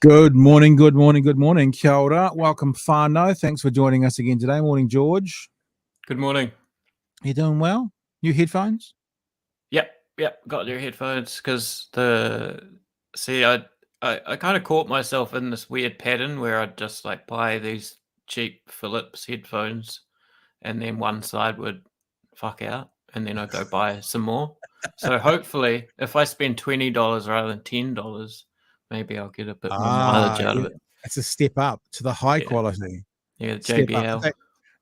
Good morning, good morning, good morning. Kia ora. Welcome, whānau. Thanks for joining us again today. Morning, George. Good morning. You doing well? New headphones? Yep, got new headphones because I kind of caught myself in this weird pattern where I'd just like buy these cheap Philips headphones and then one side would fuck out and then I'd go buy some more. So hopefully if I spend $20 rather than $10, maybe I'll get a bit more mileage out of it. It's a step up to the high quality. Yeah, JBL.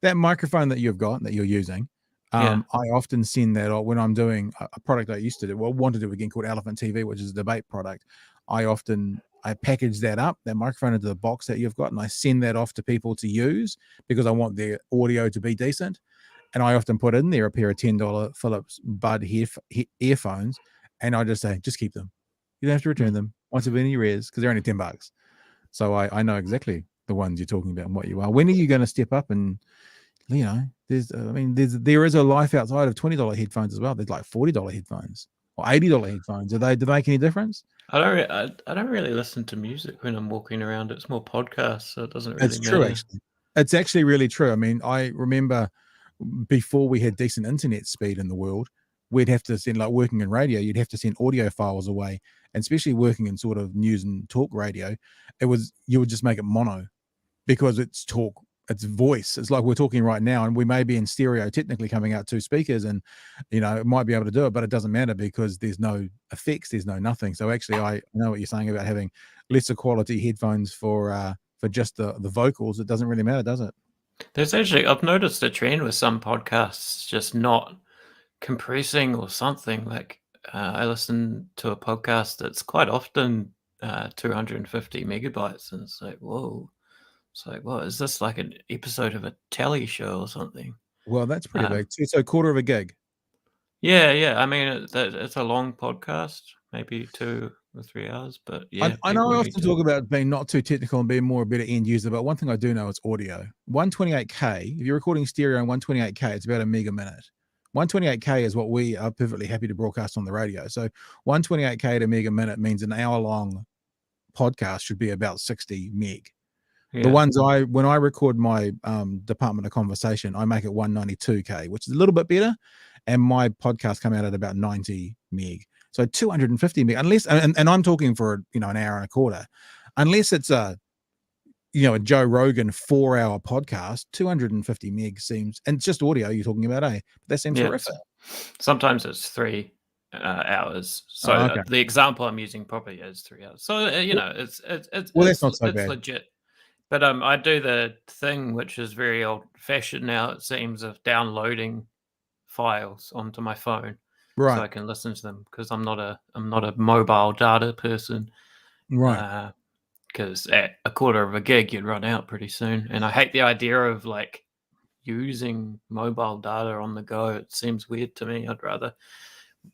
That microphone that you've got, that you're using, I often send that when I'm doing a product I used to do, want to do again, called Elephant TV, which is a debate product. I package that up, that microphone, into the box that you've got, and I send that off to people to use because I want their audio to be decent. And I often put in there a pair of $10 Philips Bud earphones, and I just say, just keep them. You don't have to return them once they've been in your ears because they're only $10. So I know exactly the ones you're talking about and what you are. When are you going to step up? And there is a life outside of $20 headphones as well. There's like $40 headphones or $80 headphones. Do they make any difference? I don't really listen to music when I'm walking around. It's more podcasts, so it doesn't really matter. It's true, actually. It's actually really true. I mean, I remember before we had decent internet speed in the world, we'd have to send, like working in radio, you'd have to send audio files away, and especially working in sort of news and talk radio, you would just make it mono because it's talk, it's voice. It's like we're talking right now, and we may be in stereo technically coming out two speakers, and it might be able to do it, but it doesn't matter because there's no effects, there's no nothing. So actually, I know what you're saying about having lesser quality headphones for just the vocals. It doesn't really matter, does it? There's actually, I've noticed a trend with some podcasts just not compressing or something. Like I listen to a podcast that's quite often 250 megabytes, and it's like, whoa. It's like, what is this, like an episode of a telly show or something? Well, that's pretty big. So quarter of a gig. Yeah. I mean, it's a long podcast, maybe 2 or 3 hours, but yeah. I know I often talk about being not too technical and being more a better end user, but one thing I do know is audio. 128K, if you're recording stereo on 128K, it's about a meg a minute. 128K is what we are perfectly happy to broadcast on the radio. So 128K to meg a minute means an hour-long podcast should be about 60 meg. Yeah. The ones when I record my Department of Conversation, I make it 192K, which is a little bit better, and my podcast come out at about 90 meg. So 250 meg, unless, and I'm talking for an hour and a quarter, unless it's a Joe Rogan 4-hour podcast, 250 meg seems, and it's just audio you're talking about, that seems horrific. Sometimes it's 3 hours. So the example I'm using probably is 3 hours. So it's that's not so bad. Legit. But I do the thing which is very old-fashioned now, it seems, of downloading files onto my phone, right? So I can listen to them because I'm not a mobile data person, right? Because at a quarter of a gig you'd run out pretty soon, and I hate the idea of like using mobile data on the go. It seems weird to me. I'd rather,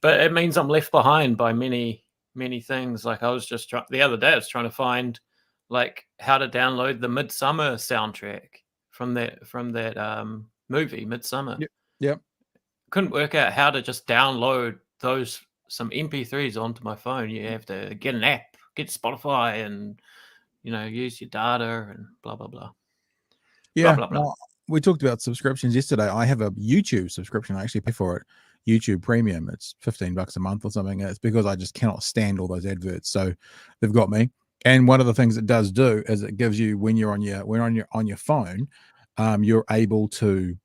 but it means I'm left behind by many things. Like I was just the other day, I was trying to find like how to download the Midsummer soundtrack from that movie Midsummer. Yep. Couldn't work out how to just download some MP3s onto my phone. You have to get an app, get Spotify, and use your data and blah blah blah. Yeah. Blah, blah, blah. Well, we talked about subscriptions yesterday. I have a YouTube subscription. I actually pay for it. YouTube Premium. It's $15 a month or something. It's because I just cannot stand all those adverts. So they've got me. And one of the things it does do is it gives you, when you're on your phone, you're able to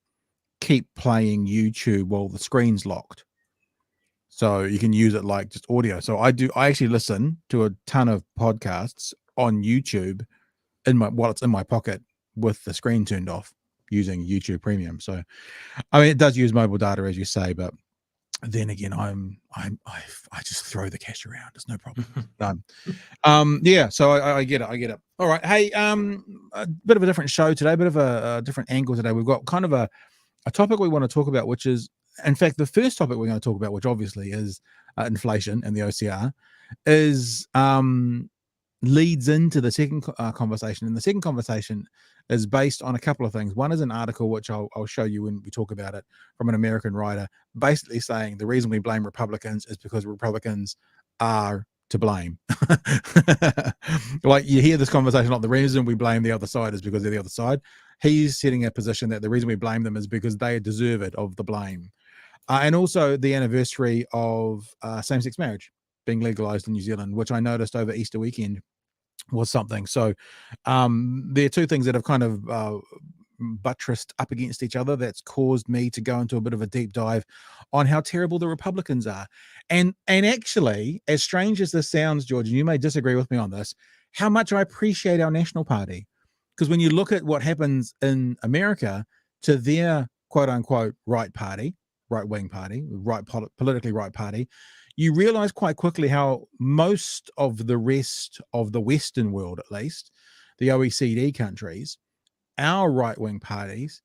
keep playing YouTube while the screen's locked. So you can use it like just audio. So I actually listen to a ton of podcasts on YouTube while it's in my pocket with the screen turned off. using YouTube Premium. So, I mean, it does use mobile data, as you say, but then again, I just throw the cash around. It's no problem. Yeah. So I get it. I get it. All right. Hey, a bit of a different show today, a bit of a different angle today. We've got kind of a topic we want to talk about, which is, in fact, the first topic we're going to talk about, which obviously is inflation and the OCR, is leads into the second conversation. And the second conversation is based on a couple of things. One is an article, which I'll show you when we talk about it, from an American writer, basically saying the reason we blame Republicans is because Republicans are to blame. Like, you hear this conversation, like the reason we blame the other side is because they're the other side. He's setting a position that the reason we blame them is because they deserve it, of the blame. And also the anniversary of same-sex marriage being legalized in New Zealand, which I noticed over Easter weekend was something. So there are two things that have kind of buttressed up against each other that's caused me to go into a bit of a deep dive on how terrible the Republicans are. And actually, as strange as this sounds, George, and you may disagree with me on this, how much I appreciate our national party. Because when you look at what happens in America to their quote unquote right party, right-wing party, politically right party, you realize quite quickly how most of the rest of the Western world, at least the OECD countries, our right-wing parties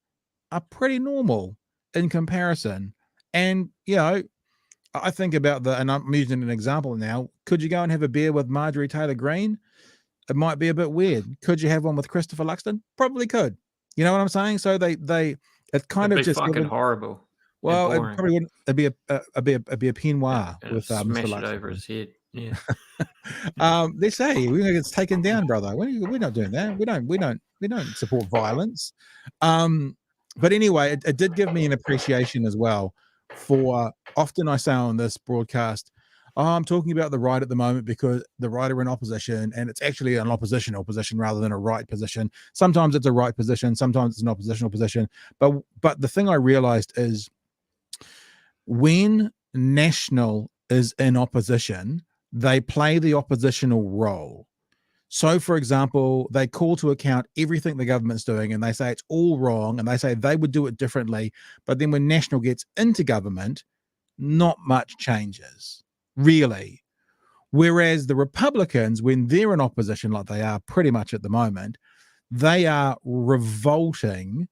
are pretty normal in comparison. And, you know, I think about and I'm using an example now, could you go and have a beer with Marjorie Taylor Greene? It might be a bit weird. Could you have one with Christopher Luxon? Probably could. You know what I'm saying? So it kind of just fucking horrible. Well, it probably wouldn't. It'd be a Pinot noir with smash Mr. it Luxon over his head. Yeah. They say it's taken down, brother. We're not doing that. We don't support violence. But anyway, it did give me an appreciation as well for, often I say on this broadcast, I'm talking about the right at the moment because the right are in opposition, and it's actually an oppositional position rather than a right position. Sometimes it's a right position, sometimes it's an oppositional position. But the thing I realized is, when National is in opposition, they play the oppositional role. So, for example, they call to account everything the government's doing, and they say it's all wrong, and they say they would do it differently. But then when National gets into government, not much changes, really. Whereas the Republicans, when they're in opposition, like they are pretty much at the moment, they are revolting,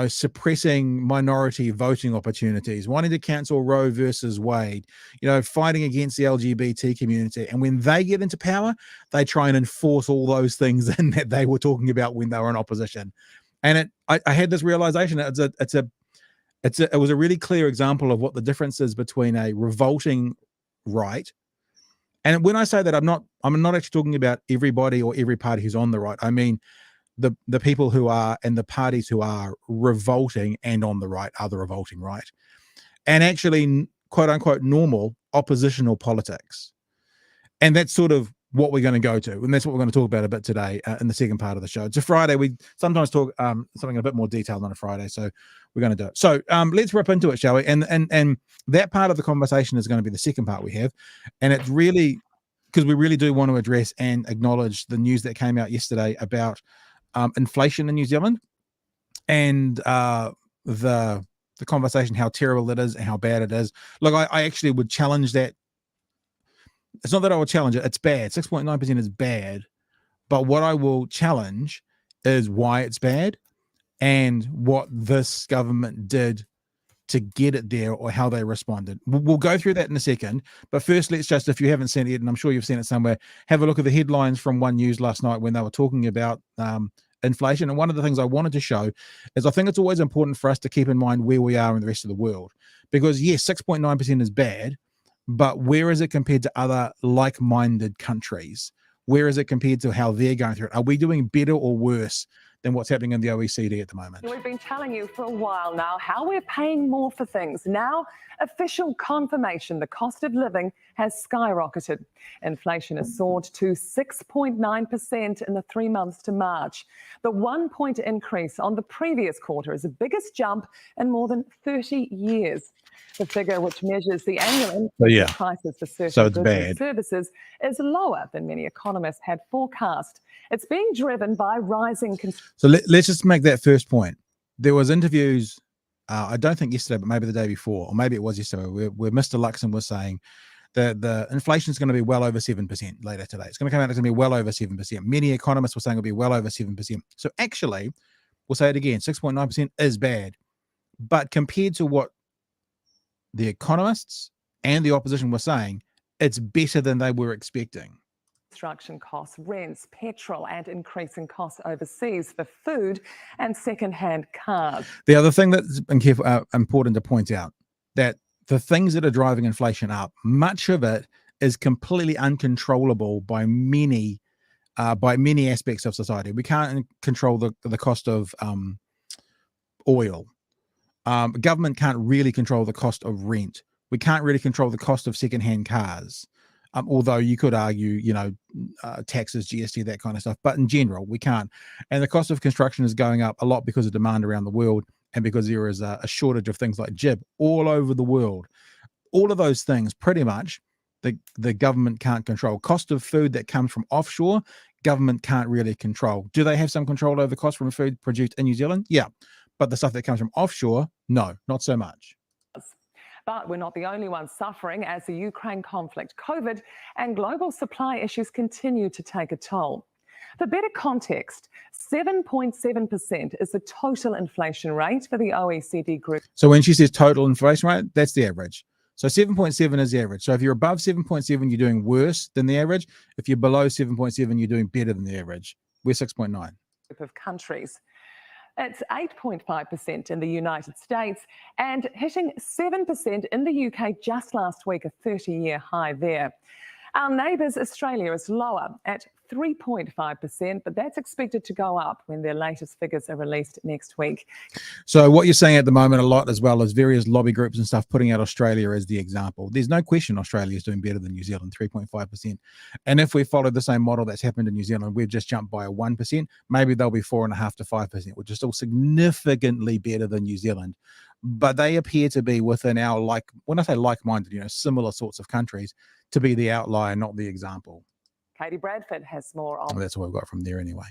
suppressing minority voting opportunities, wanting to cancel Roe versus Wade, fighting against the LGBT community. And when they get into power, they try and enforce all those things in that they were talking about when they were in opposition. And I had this realization. It was a really clear example of what the difference is between a revolting right. And when I say that, I'm not actually talking about everybody or every party who's on the right. I mean, the people who are, and the parties who are revolting and on the right are the revolting right, and actually quote unquote normal oppositional politics. And that's sort of what we're going to go to, and that's what we're going to talk about a bit today in the second part of the show. It's a Friday. We sometimes talk something in a bit more detail on a Friday, so we're going to do it. So let's rip into it, shall we? And that part of the conversation is going to be the second part we have, and it's really because we really do want to address and acknowledge the news that came out yesterday about inflation in New Zealand, and the conversation, how terrible it is and how bad it is. Look, I actually would challenge that. It's not that I would challenge it. It's bad. 6.9% is bad. But what I will challenge is why it's bad and what this government did to get it there, or how they responded. We'll go through that in a second. But first, let's just, if you haven't seen it, and I'm sure you've seen it somewhere, have a look at the headlines from One News last night when they were talking about inflation. And one of the things I wanted to show is I think it's always important for us to keep in mind where we are in the rest of the world. Because yes, 6.9% is bad, but where is it compared to other like-minded countries? Where is it compared to how they're going through it? Are we doing better or worse than what's happening in the OECD at the moment? We've been telling you for a while now how we're paying more for things. Now, official confirmation the cost of living has skyrocketed. Inflation has soared to 6.9% in the 3 months to March. The 1 point increase on the previous quarter is the biggest jump in more than 30 years. The figure, which measures the annual increase in prices for certain goods and services, is lower than many economists had forecast. It's being driven by rising... So let's just make that first point. there was interviews, I don't think yesterday, but maybe the day before, or maybe it was yesterday, where Mr. Luxon was saying that the inflation is going to be well over 7% later today. It's going to come out, it's going to be well over 7%. Many economists were saying it'll be well over 7%. So actually, we'll say it again, 6.9% is bad. But compared to what the economists and the opposition were saying, it's better than they were expecting. Construction costs, rents, petrol, and increasing costs overseas for food and second-hand cars. The other thing that's important to point out, that the things that are driving inflation up, much of it is completely uncontrollable by many aspects of society. We can't control the cost of oil. Government can't really control the cost of rent. We can't really control the cost of second-hand cars. Although you could argue, taxes, GST, that kind of stuff. But in general, we can't. And the cost of construction is going up a lot because of demand around the world and because there is a shortage of things like jib all over the world. All of those things, pretty much, the government can't control. Cost of food that comes from offshore, government can't really control. Do they have some control over the cost from food produced in New Zealand? Yeah. But the stuff that comes from offshore, no, not so much. But we're not the only ones suffering as the Ukraine conflict, COVID, and global supply issues continue to take a toll. For better context, 7.7% is the total inflation rate for the OECD group. So when she says total inflation rate, that's the average. So 7.7 is the average. So if you're above 7.7, you're doing worse than the average. If you're below 7.7, you're doing better than the average. We're 6.9. Of countries. It's 8.5% in the United States and hitting 7% in the UK just last week, a 30-year high there. Our neighbours Australia is lower at 3.5%, but that's expected to go up when their latest figures are released next week. So what you're saying at the moment a lot, as well as various lobby groups and stuff putting out Australia as the example. There's no question Australia is doing better than New Zealand, 3.5%. And if we follow the same model that's happened in New Zealand, we've just jumped by a 1%, maybe they'll be 4.5 to 5%, which is still significantly better than New Zealand. But they appear to be within our, when I say like-minded, similar sorts of countries, to be the outlier, not the example. Katie Bradford has more on. That's what we've got from there anyway.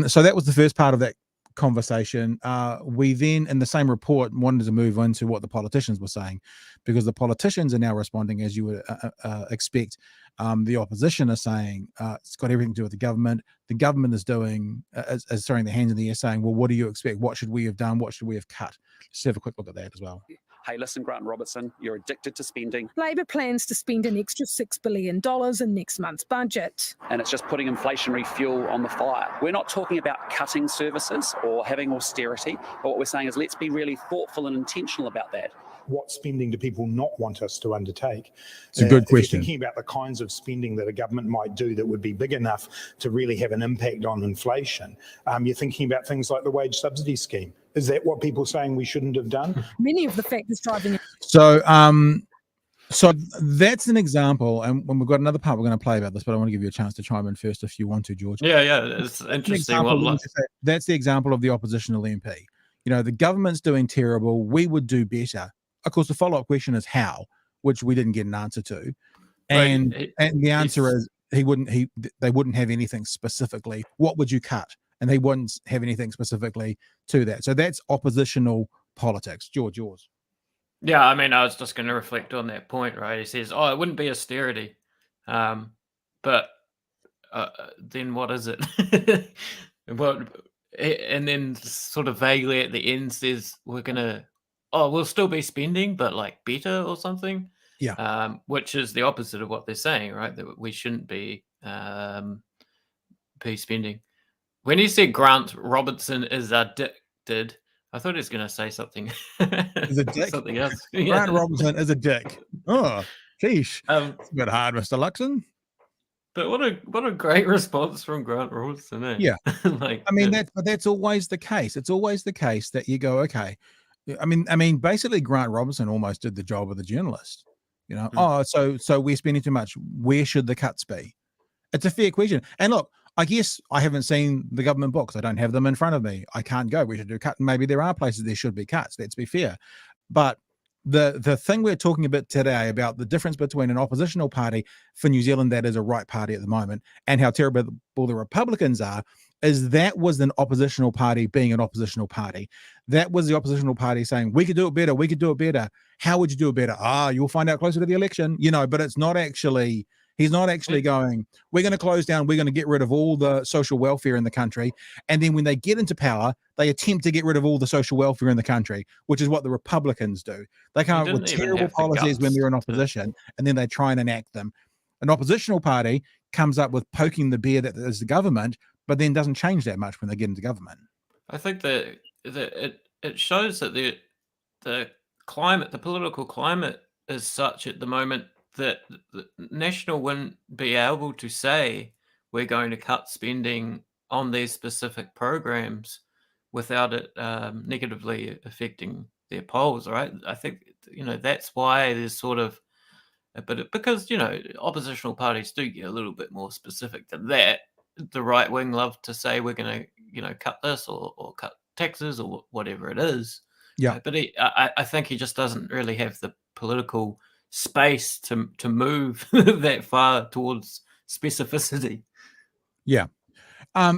So that was the first part of that conversation. We then, in the same report, wanted to move into what the politicians were saying, because the politicians are now responding, as you would expect. The opposition are saying it's got everything to do with the government. The government is doing, is throwing their hands in the air, saying, well, what do you expect? What should we have done? What should we have cut? Let's have a quick look at that as well. Hey, listen, Grant Robertson, you're addicted to spending. Labor plans to spend an extra $6 billion in next month's budget. And it's just putting inflationary fuel on the fire. We're not talking about cutting services or having austerity, but what we're saying is let's be really thoughtful and intentional about that. What spending do people not want us to undertake? It's a good question. If you're thinking about the kinds of spending that a government might do that would be big enough to really have an impact on inflation, you're thinking about things like the wage subsidy scheme. Is that what people are saying we shouldn't have done? Many of the factors driving it. So that's an example, and when we've got another part we're going to play about this, but I want to give you a chance to chime in first if you want to, George. Yeah, it's interesting. That's the example of the oppositional MP. The government's doing terrible. We would do better. Of course, the follow-up question is how, which we didn't get an answer to, and the answer is they wouldn't have anything specifically. What would you cut? And they wouldn't have anything specifically to that. So that's oppositional politics. George, yours. Yeah, I mean, I was just going to reflect on that point, right? He says, it wouldn't be austerity. But then what is it? And then sort of vaguely at the end says, we'll still be spending, but better or something. Yeah. Which is the opposite of what they're saying, right? That we shouldn't be spending. When he said Grant Robertson is addicted, I thought he was going to say something. Is a dick? Something else. Grant Robertson is a dick. Oh, sheesh. It's a bit hard, Mr. Luxon. But what a great response from Grant Robertson, eh? Yeah. That's always the case. It's always the case that you go, okay. I mean, basically Grant Robertson almost did the job of the journalist. So we're spending too much. Where should the cuts be? It's a fair question. And look, I guess I haven't seen the government books. I don't have them in front of me. I can't go. We should do cut. Maybe there are places there should be cuts. Let's be fair. But the thing we're talking about today about the difference between an oppositional party for New Zealand that is a right party at the moment and how terrible the Republicans are is that was an oppositional party being an oppositional party. That was the oppositional party saying, we could do it better, we could do it better. How would you do it better? You'll find out closer to the election, but it's not actually, he's not actually going, we're going to close down, we're going to get rid of all the social welfare in the country. And then when they get into power, they attempt to get rid of all the social welfare in the country, which is what the Republicans do. They come up with terrible policies when they're in opposition, and then they try and enact them. An oppositional party comes up with poking the bear that is the government, but then doesn't change that much when they get into government. I think that it shows that the climate, the political climate is such at the moment that the National wouldn't be able to say we're going to cut spending on these specific programs without it negatively affecting their polls, right? I think, that's why there's sort of a bit because, oppositional parties do get a little bit more specific than that. The right wing love to say we're going to, cut this or cut taxes or whatever it is. Yeah. But I think he just doesn't really have the political space to move that far towards specificity. Yeah.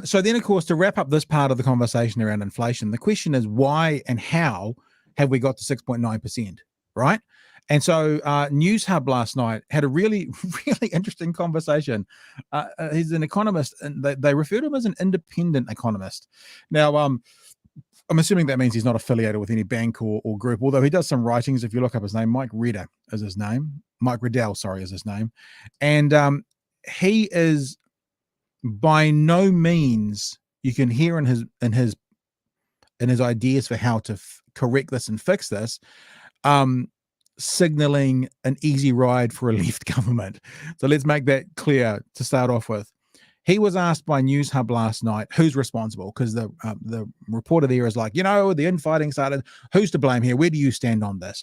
So then, of course, to wrap up this part of the conversation around inflation, the question is why and how have we got to 6.9%, right? And so News Hub last night had a really, really interesting conversation. He's an economist, and they refer to him as an independent economist. Now, I'm assuming that means he's not affiliated with any bank or group, although he does some writings. If you look up his name, Mike Riddell is his name. And he is by no means, you can hear in his ideas for how to correct this and fix this, signaling an easy ride for a left government. So let's make that clear to start off with. He was asked by News Hub last night, who's responsible? Because the reporter there is like, the infighting started. Who's to blame here? Where do you stand on this?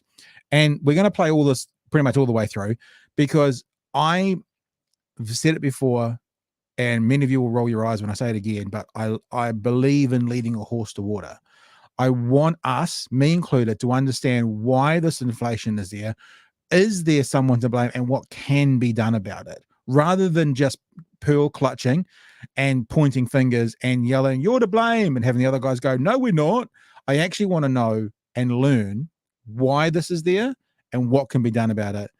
And we're going to play all this pretty much all the way through, because I've said it before, and many of you will roll your eyes when I say it again, but I believe in leading a horse to water. I want us, me included, to understand why this inflation is there. Is there someone to blame, and what can be done about it? Rather than just pearl clutching and pointing fingers and yelling, you're to blame, and having the other guys go, no, we're not. I actually want to know and learn why this is there and what can be done about it.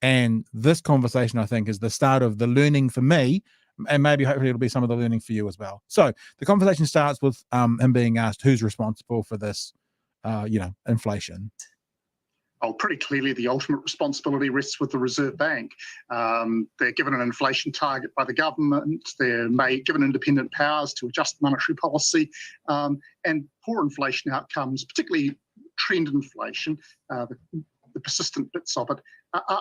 And this conversation, I think, is the start of the learning for me, and maybe hopefully it'll be some of the learning for you as well. So the conversation starts with him being asked who's responsible for this, inflation. Oh, pretty clearly the ultimate responsibility rests with the Reserve Bank. They're given an inflation target by the government. They're given independent powers to adjust monetary policy, and poor inflation outcomes, particularly trend inflation, the persistent bits of it,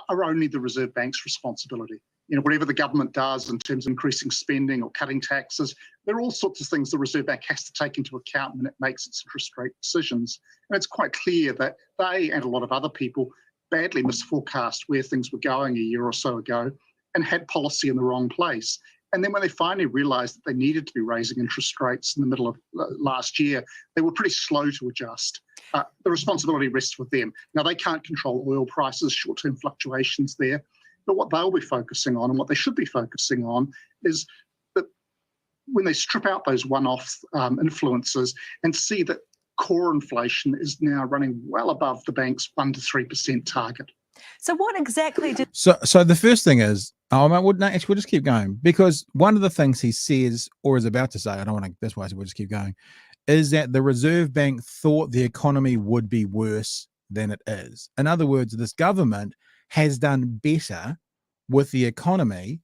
are only the Reserve Bank's responsibility. Whatever the government does in terms of increasing spending or cutting taxes, there are all sorts of things the Reserve Bank has to take into account when it makes its interest rate decisions. And it's quite clear that they and a lot of other people badly misforecast where things were going a year or so ago and had policy in the wrong place. And then when they finally realised that they needed to be raising interest rates in the middle of last year, they were pretty slow to adjust. The responsibility rests with them. Now, they can't control oil prices, short-term fluctuations there. But what they'll be focusing on, and what they should be focusing on, is that when they strip out those one-off influences and see that core inflation is now running well above the bank's 1 to 3% target. So what exactly did... So the first thing is, we'll just keep going, because one of the things he says or is about to say, I don't want to, that's why we'll just keep going, is that the Reserve Bank thought the economy would be worse than it is. In other words, this government has done better with the economy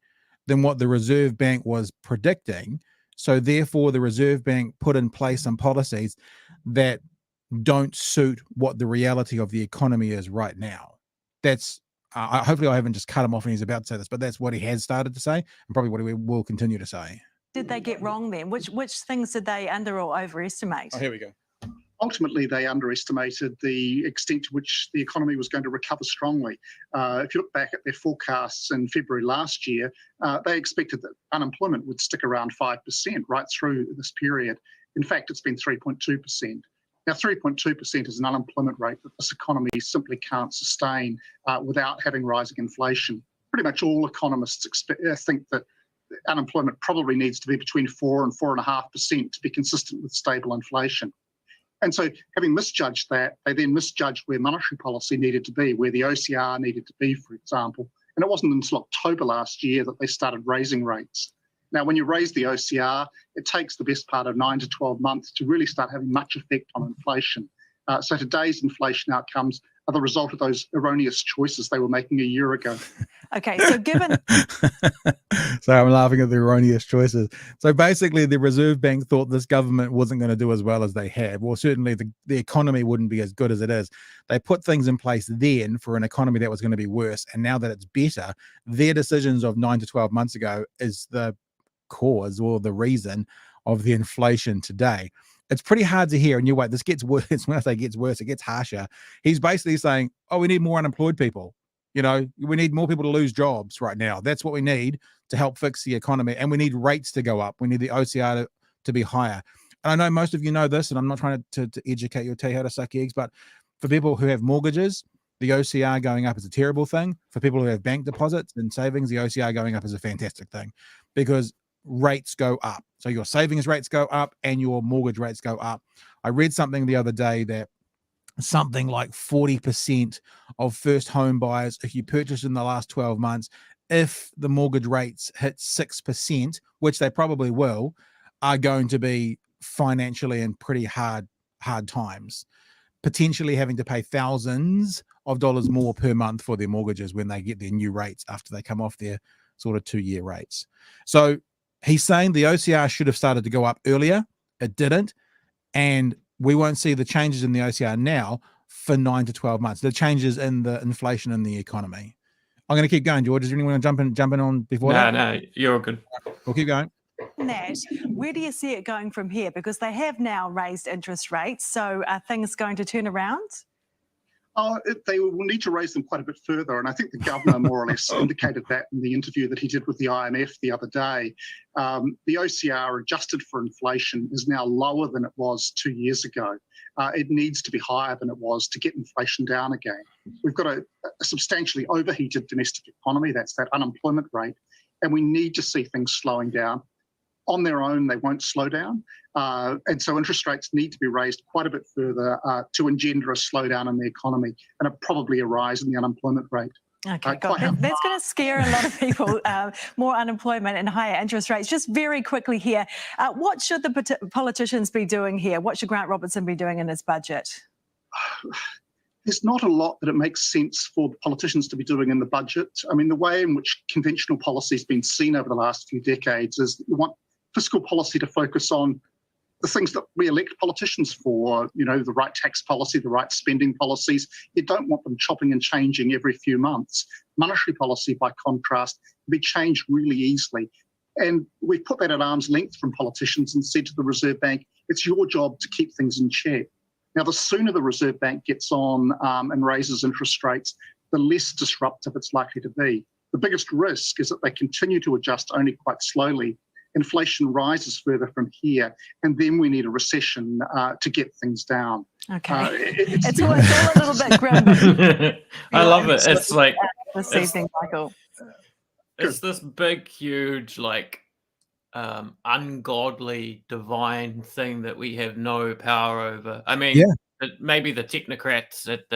than what the Reserve Bank was predicting. So therefore, the Reserve Bank put in place some policies that don't suit what the reality of the economy is right now. That's hopefully I haven't just cut him off and he's about to say this, but that's what he has started to say, and probably what he will continue to say. Did they get wrong then? Which things did they under or overestimate? Oh, here we go. Ultimately, they underestimated the extent to which the economy was going to recover strongly. If you look back at their forecasts in February last year, they expected that unemployment would stick around 5% right through this period. In fact, it's been 3.2%. Now, 3.2% is an unemployment rate that this economy simply can't sustain without having rising inflation. Pretty much all economists think that unemployment probably needs to be between 4 and 4.5% to be consistent with stable inflation. And so having misjudged that, they then misjudged where monetary policy needed to be, where the OCR needed to be, for example. And it wasn't until October last year that they started raising rates. Now, when you raise the OCR, it takes the best part of 9 to 12 months to really start having much effect on inflation. So today's inflation outcomes are the result of those erroneous choices they were making a year ago. Okay, so given So I'm laughing at the erroneous choices. So basically, the Reserve Bank thought this government wasn't going to do as well as they have. Well, certainly the economy wouldn't be as good as it is. They put things in place then for an economy that was going to be worse. And now that it's better, their decisions of 9 to 12 months ago is the cause or the reason of the inflation today. It's pretty hard to hear. And you're right, this gets worse. When I say gets worse, it gets harsher. He's basically saying, oh, we need more unemployed people. You know, we need more people to lose jobs right now. That's what we need to help fix the economy. And we need rates to go up. We need the OCR to be higher. And I know most of you know this, and I'm not trying to educate you or tell you how to suck eggs, but for people who have mortgages, the OCR going up is a terrible thing. For people who have bank deposits and savings, the OCR going up is a fantastic thing because rates go up. So your savings rates go up and your mortgage rates go up. I read something the other day that something like 40% of first home buyers, if you purchase in the last 12 months, if the mortgage rates hit 6%, which they probably will, are going to be financially in pretty hard times, potentially having to pay thousands of dollars more per month for their mortgages when they get their new rates after they come off their sort of 2-year rates. So he's saying the OCR should have started to go up earlier. It didn't. And we won't see the changes in the OCR now for 9 to 12 months. The changes in the inflation in the economy. I'm going to keep going, George. Does anyone want to jump in on before that? No, you're good. We'll keep going. that, where do you see it going from here? Because they have now raised interest rates. So are things going to turn around? They will need to raise them quite a bit further. And I think the governor more or less indicated that in the interview that he did with the IMF the other day. The OCR adjusted for inflation is now lower than it was 2 years ago. It needs to be higher than it was to get inflation down again. We've got a substantially overheated domestic economy. That's that unemployment rate. And we need to see things slowing down. On their own, they won't slow down. And so interest rates need to be raised quite a bit further to engender a slowdown in the economy and probably a rise in the unemployment rate. Okay, that's going to scare a lot of people, more unemployment and higher interest rates. Just very quickly here, what should the politicians be doing here? What should Grant Robertson be doing in his budget? There's not a lot that it makes sense for the politicians to be doing in the budget. I mean, the way in which conventional policy has been seen over the last few decades is you want fiscal policy to focus on the things that we elect politicians for, you know, the right tax policy, the right spending policies. You don't want them chopping and changing every few months. Monetary policy, by contrast, can be changed really easily. And we've put that at arm's length from politicians and said to the Reserve Bank, it's your job to keep things in check. Now, the sooner the Reserve Bank gets on and raises interest rates, the less disruptive it's likely to be. The biggest risk is that they continue to adjust only quite slowly. Inflation rises further from here, and then we need a recession to get things down. Okay. It's all a little bit grim. I love it. It's like this evening, Michael. It's this big, huge, like ungodly, divine thing that we have no power over. I mean, maybe the technocrats at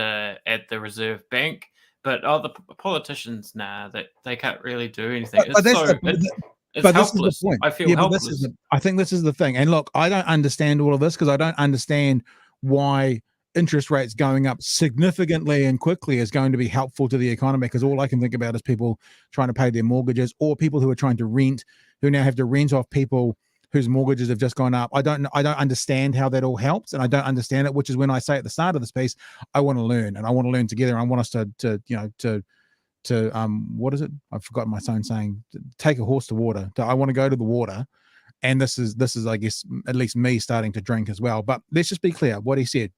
the Reserve Bank, but the politicians, that they can't really do anything. It's helpless. I feel helpless. I think this is the thing. And look, I don't understand all of this because I don't understand why interest rates going up significantly and quickly is going to be helpful to the economy, because all I can think about is people trying to pay their mortgages or people who are trying to rent, who now have to rent off people whose mortgages have just gone up. I don't understand how that all helps, and I don't understand it, which is when I say at the start of this piece, I want to learn, and I want to learn together. I want us to what is it? I've forgotten my own saying. Take a horse to water. I want to go to the water, and this is I guess at least me starting to drink as well. But let's just be clear what he said.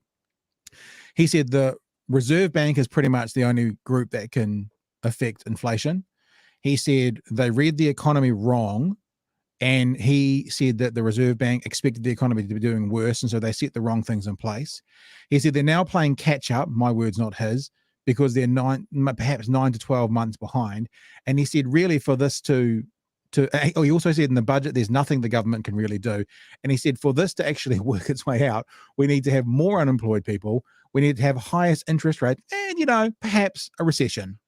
He said the Reserve Bank is pretty much the only group that can affect inflation. He said they read the economy wrong, and he said that the Reserve Bank expected the economy to be doing worse, and so they set the wrong things in place. He said they're now playing catch up. My words, not his, because they're perhaps 9 to 12 months behind. And he said, really, for this to he also said in the budget, there's nothing the government can really do. And he said, for this to actually work its way out, we need to have more unemployed people. We need to have highest interest rate and, perhaps a recession.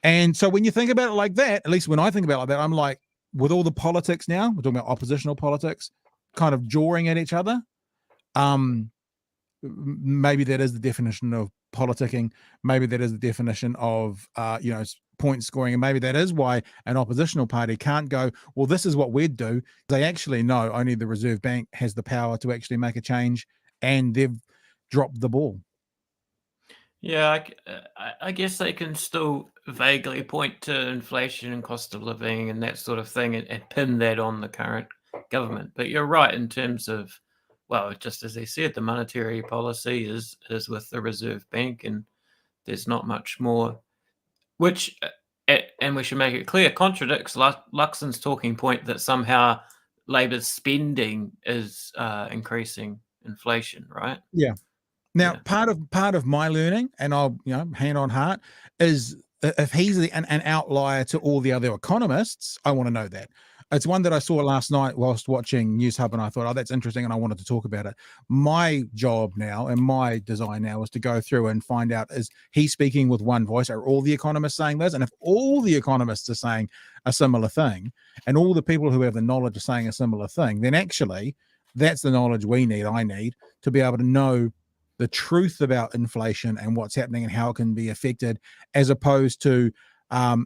And so when you think about it like that, at least when I think about it like that, I'm like, with all the politics now, we're talking about oppositional politics, kind of jawing at each other. Maybe that is the definition of politicking. Maybe that is the definition of, point scoring. And maybe that is why an oppositional party can't go, well, this is what we'd do. They actually know only the Reserve Bank has the power to actually make a change, and they've dropped the ball. Yeah, I guess they can still vaguely point to inflation and cost of living and that sort of thing and pin that on the current government. But you're right in terms of, well, just as they said, the monetary policy is with the Reserve Bank, and there's not much more, which, and we should make it clear, contradicts Luxon's talking point that somehow Labor's spending is increasing inflation, right? Yeah. Now, Yeah. part of my learning, and I'll hand on heart, is if he's an outlier to all the other economists, I want to know that. It's one that I saw last night whilst watching News Hub, and I thought, oh, that's interesting, and I wanted to talk about it. My job now and my design now is to go through and find out, is he speaking with one voice? Are all the economists saying this? And if all the economists are saying a similar thing, and all the people who have the knowledge are saying a similar thing, then actually that's the knowledge I need to be able to know the truth about inflation and what's happening and how it can be affected, as opposed to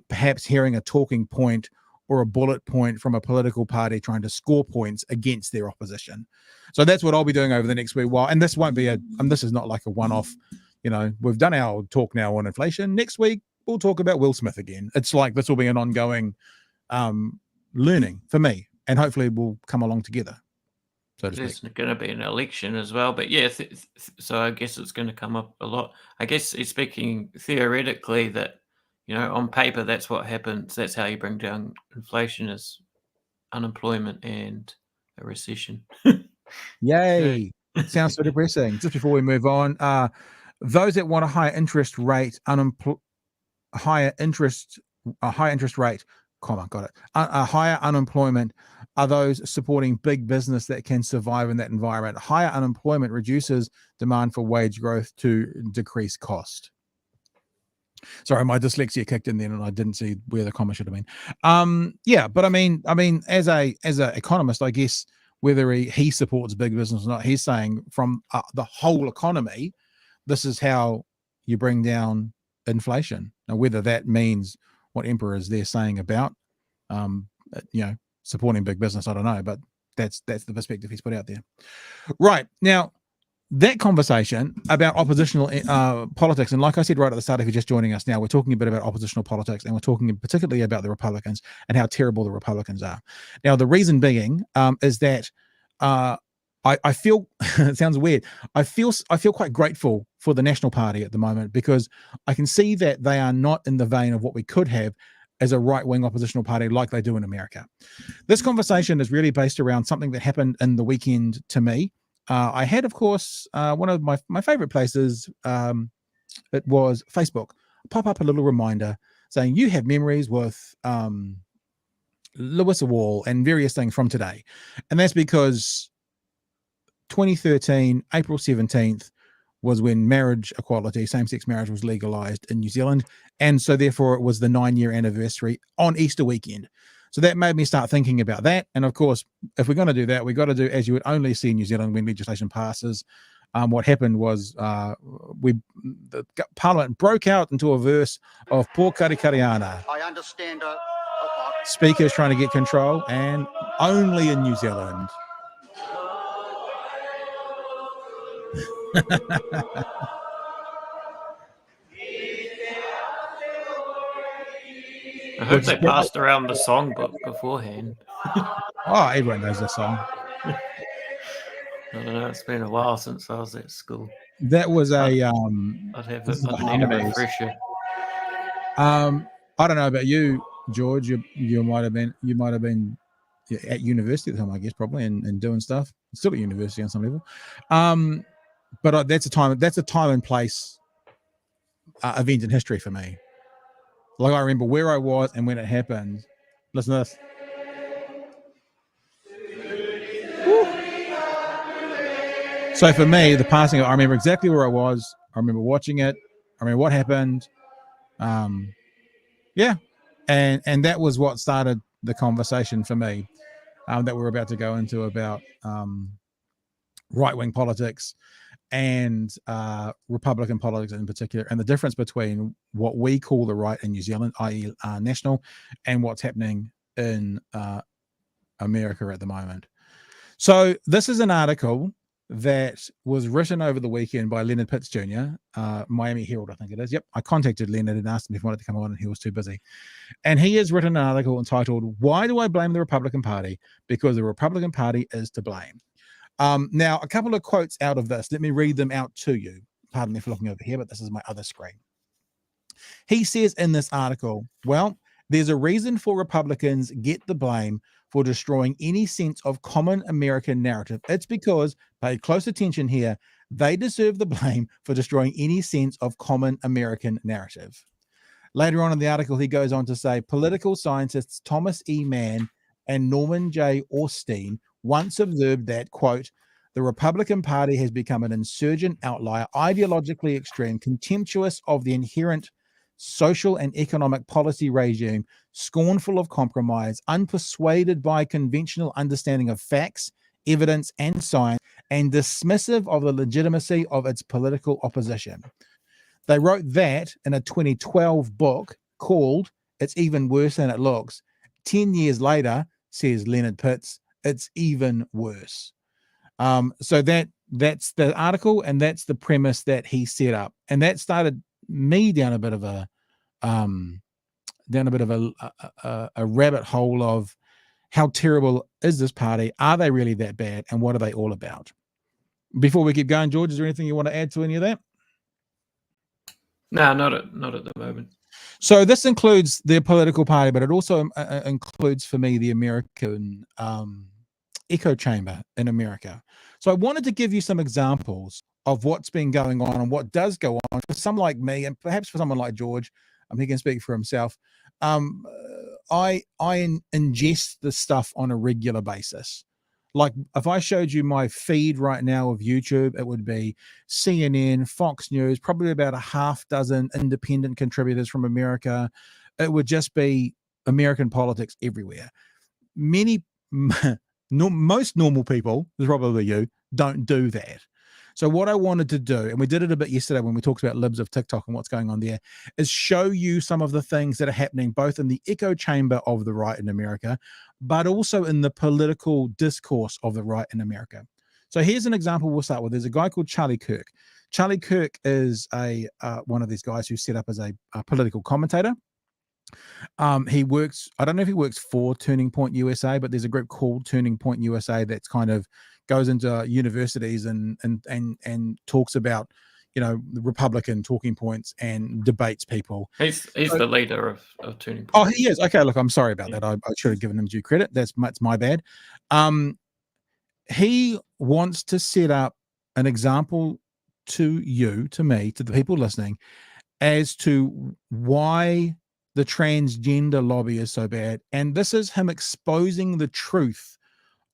perhaps hearing a talking point or a bullet point from a political party trying to score points against their opposition. So that's what I'll be doing over the next wee while. And this won't be this is not like a one-off, we've done our talk now on inflation. Next week, we'll talk about Will Smith again. It's like, this will be an ongoing learning for me, and hopefully we'll come along together. So to There's speak. going to be an election as well, but yeah, so I guess it's going to come up a lot. I guess it's speaking theoretically that, on paper, that's what happens. That's how you bring down inflation, is unemployment and a recession. Yay. Sounds so depressing. Just before we move on, those that want a higher interest rate, a higher interest rate, got it. A higher unemployment are those supporting big business that can survive in that environment. Higher unemployment reduces demand for wage growth to decrease cost. Sorry, my dyslexia kicked in then, and I didn't see where the comma should have been. Yeah, but I mean, as a economist, I guess whether he supports big business or not, he's saying from the whole economy, this is how you bring down inflation. Now, whether that means what Emperor is there saying about, supporting big business, I don't know, but that's the perspective he's put out there. Right now, that conversation about oppositional politics, and like I said right at the start, if you're just joining us now, we're talking a bit about oppositional politics, and we're talking particularly about the Republicans and how terrible the Republicans are. Now, the reason being is that I feel it sounds weird. I feel quite grateful for the National Party at the moment, because I can see that they are not in the vein of what we could have as a right-wing oppositional party like they do in America. This conversation is really based around something that happened in the weekend to me. I had, of course, one of my favorite places, it was Facebook, pop up a little reminder saying you have memories with Lewis Wall and various things from today. And that's because 2013, April 17th, was when marriage equality, same-sex marriage, was legalized in New Zealand. And so therefore it was the 9-year anniversary on Easter weekend. So that made me start thinking about that. And of course, if we're going to do that, we've got to do as you would only see in New Zealand when legislation passes. What happened was the Parliament broke out into a verse of Pōkari Kariana. I understand. Speakers trying to get control, and only in New Zealand. I hope they passed around the songbook beforehand. Oh, everyone knows the song. I don't know. It's been a while since I was at school. That was I'd need a harmonies. refresher. I don't know about you, George. You might have been at university at the time, I guess, probably, and doing stuff. Still at university on some level. But that's a time and place event in history for me. Like, I remember where I was and when it happened, Listen to this. So for me, the passing, I remember exactly where I was. I remember watching it. I remember what happened. Yeah. And that was what started the conversation for me that we're about to go into about right-wing politics and Republican politics in particular, and the difference between what we call the right in New Zealand, i.e. national, and what's happening in America at the moment. So this is an article that was written over the weekend by Leonard Pitts Jr., Miami Herald, I think it is. Yep, I contacted Leonard and asked him if he wanted to come on, and he was too busy. And he has written an article entitled, "Why Do I Blame the Republican Party? Because the Republican Party is to blame." Now, a couple of quotes out of this. Let me read them out to you. Pardon me for looking over here, but this is my other screen. He says in this article, well, there's a reason for Republicans get the blame for destroying any sense of common American narrative. It's because, pay close attention here, they deserve the blame for destroying any sense of common American narrative. Later on in the article, he goes on to say, political scientists Thomas E. Mann and Norman J. Ornstein once observed that, quote, the Republican Party has become an insurgent outlier, ideologically extreme, contemptuous of the inherent social and economic policy regime, scornful of compromise, unpersuaded by conventional understanding of facts, evidence, and science, and dismissive of the legitimacy of its political opposition. They wrote that in a 2012 book called It's Even Worse Than It Looks. 10 years later, says Leonard Pitts, it's even worse. So that's the article, and that's the premise that he set up. And that started me down a bit of a rabbit hole of how terrible is this party? Are they really that bad? And what are they all about? Before we keep going, George, is there anything you want to add to any of that? No, not at the moment. So this includes their political party, but it also includes for me the American echo chamber in America. So I wanted to give you some examples of what's been going on and what does go on for some like me, and perhaps for someone like George. He can speak for himself. I ingest this stuff on a regular basis. Like if I showed you my feed right now of YouTube, it would be CNN, Fox News, probably about a half dozen independent contributors from America. It would just be American politics everywhere. Most normal people, there's probably you, don't do that. So what I wanted to do, and we did it a bit yesterday when we talked about libs of TikTok and what's going on there, is show you some of the things that are happening both in the echo chamber of the right in America, but also in the political discourse of the right in America. So here's an example we'll start with. There's a guy called Charlie Kirk. Charlie Kirk is one of these guys who's set up as a political commentator. He works, I don't know if he works for Turning Point USA, but there's a group called Turning Point USA that's kind of goes into universities and talks about, the Republican talking points and debates people. He's the leader of Turning Point. Oh, he is. Okay, look, I'm sorry about that. I should have given him due credit. That's my bad. He wants to set up an example to you, to me, to the people listening, as to why the transgender lobby is so bad. And this is him exposing the truth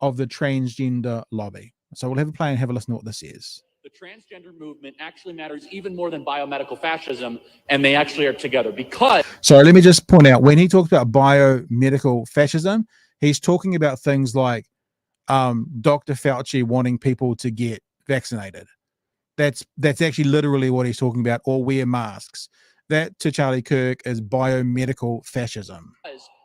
of the transgender lobby. So we'll have a play and have a listen to what this is. The transgender movement actually matters even more than biomedical fascism, and they actually are together because... So let me just point out, when he talks about biomedical fascism, he's talking about things like Dr. Fauci wanting people to get vaccinated. That's actually literally what he's talking about, or wear masks. That, to Charlie Kirk, is biomedical fascism.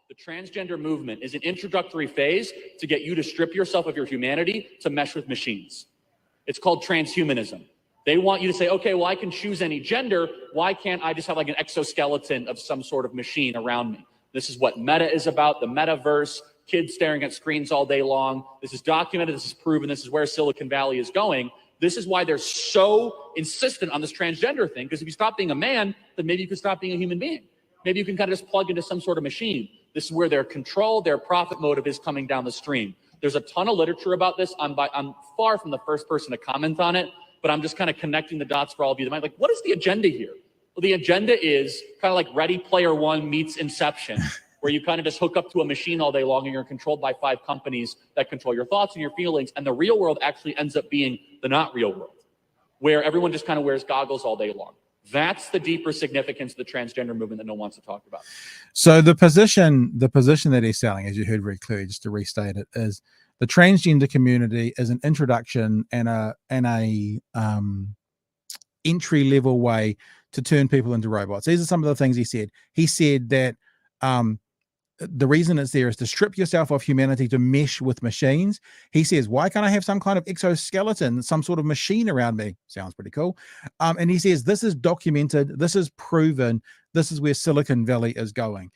The transgender movement is an introductory phase to get you to strip yourself of your humanity to mesh with machines. It's called transhumanism. They want you to say, okay, well, I can choose any gender. Why can't I just have like an exoskeleton of some sort of machine around me? This is what Meta is about, the metaverse, kids staring at screens all day long. This is documented, this is proven, this is where Silicon Valley is going. This is why they're so insistent on this transgender thing, because if you stop being a man, then maybe you could stop being a human being. Maybe you can kind of just plug into some sort of machine. This is where their control, their profit motive is coming down the stream. There's a ton of literature about this. I'm far from the first person to comment on it, but I'm just kind of connecting the dots for all of you that might like, what is the agenda here? Well, the agenda is kind of like Ready Player One meets Inception. where you kind of just hook up to a machine all day long and you're controlled by 5 companies that control your thoughts and your feelings. And the real world actually ends up being the not real world, where everyone just kind of wears goggles all day long. That's the deeper significance of the transgender movement that no one wants to talk about. So the position that he's selling, as you heard very clearly, just to restate it, is the transgender community is an introduction and a entry level way to turn people into robots. These are some of the things he said. He said that the reason it's there is to strip yourself of humanity to mesh with machines. He says, why can't I have some kind of exoskeleton, some sort of machine around me? Sounds pretty cool. And he says, this is documented, this is proven, this is where Silicon Valley is going.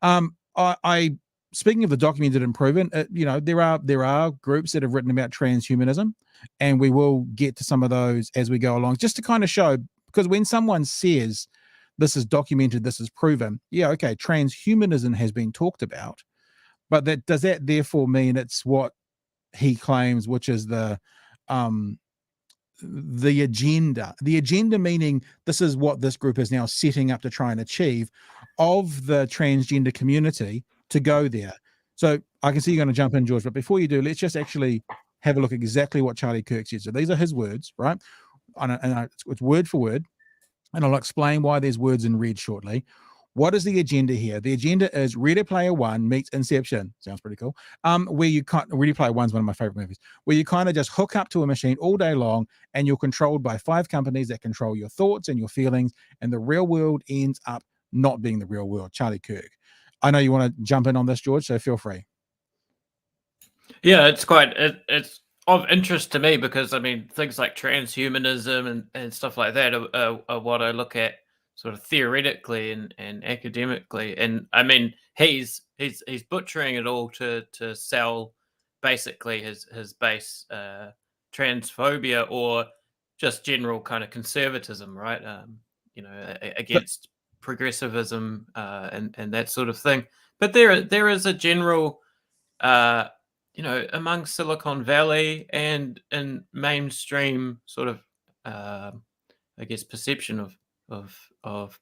I speaking of the documented and proven, there are groups that have written about transhumanism, and we will get to some of those as we go along, just to kind of show, because when someone says this is documented, this is proven, yeah, okay, transhumanism has been talked about, but does that therefore mean it's what he claims, which is the agenda? The agenda meaning this is what this group is now setting up to try and achieve of the transgender community to go there. So I can see you're going to jump in, George, but before you do, let's just actually have a look at exactly what Charlie Kirk said. So these are his words, right? And it's word for word, and I'll explain why there's words in red shortly. What is the agenda here? The agenda is Ready Player One meets Inception. Sounds pretty cool. Where you can't, Ready Player One's one of my favorite movies, where you kind of just hook up to a machine all day long and you're controlled by 5 companies that control your thoughts and your feelings, and the real world ends up not being the real world. Charlie Kirk. I know you want to jump in on this, George, so feel free. Yeah, it's of interest to me because, I mean, things like transhumanism and stuff like that are what I look at sort of theoretically and academically. And I mean, he's butchering it all to sell basically his base transphobia or just general kind of conservatism, right? Against progressivism and that sort of thing. But there is a general among Silicon Valley and in mainstream sort of I guess perception of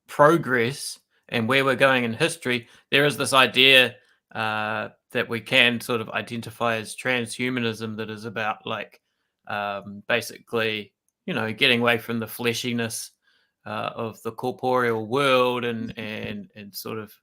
progress and where we're going in history, there is this idea that we can sort of identify as transhumanism that is about like basically getting away from the fleshiness of the corporeal world and sort of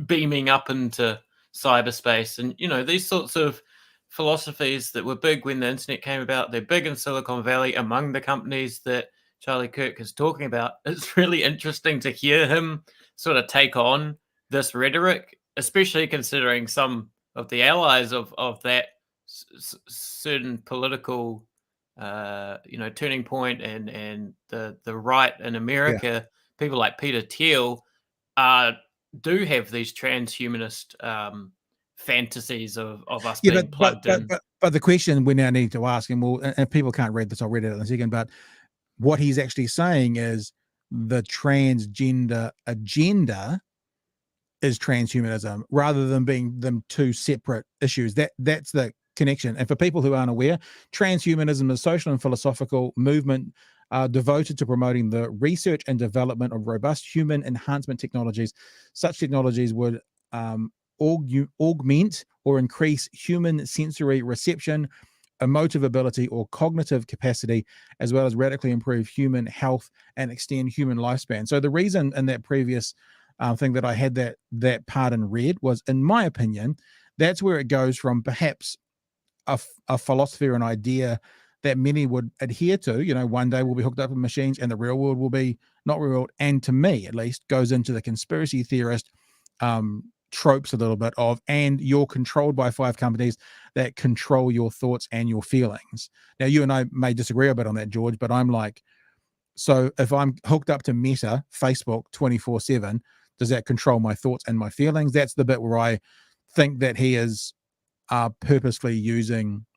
beaming up into cyberspace. And these sorts of philosophies that were big when the internet came about, they're big in Silicon Valley among the companies that Charlie Kirk is talking about. It's really interesting to hear him sort of take on this rhetoric, especially considering some of the allies of that certain political turning point and the right in America, people like Peter Thiel do have these transhumanist fantasies of us being plugged in. But the question we now need to ask, and people can't read this, I'll read it in a second, but what he's actually saying is the transgender agenda is transhumanism rather than being them two separate issues. That's the connection. And for people who aren't aware, transhumanism is a social and philosophical movement devoted to promoting the research and development of robust human enhancement technologies. Such technologies would augment or increase human sensory reception, emotive ability, or cognitive capacity, as well as radically improve human health and extend human lifespan. So the reason in that previous thing that I had that part in red was, in my opinion, that's where it goes from perhaps a philosophy or an idea that many would adhere to, one day we'll be hooked up with machines and the real world will be not real, and to me at least goes into the conspiracy theorist tropes a little bit of, and you're controlled by 5 companies that control your thoughts and your feelings. Now you and I may disagree a bit on that, George, but I'm like, so if I'm hooked up to Meta, Facebook 24/7, does that control my thoughts and my feelings? That's the bit where I think that he is purposely using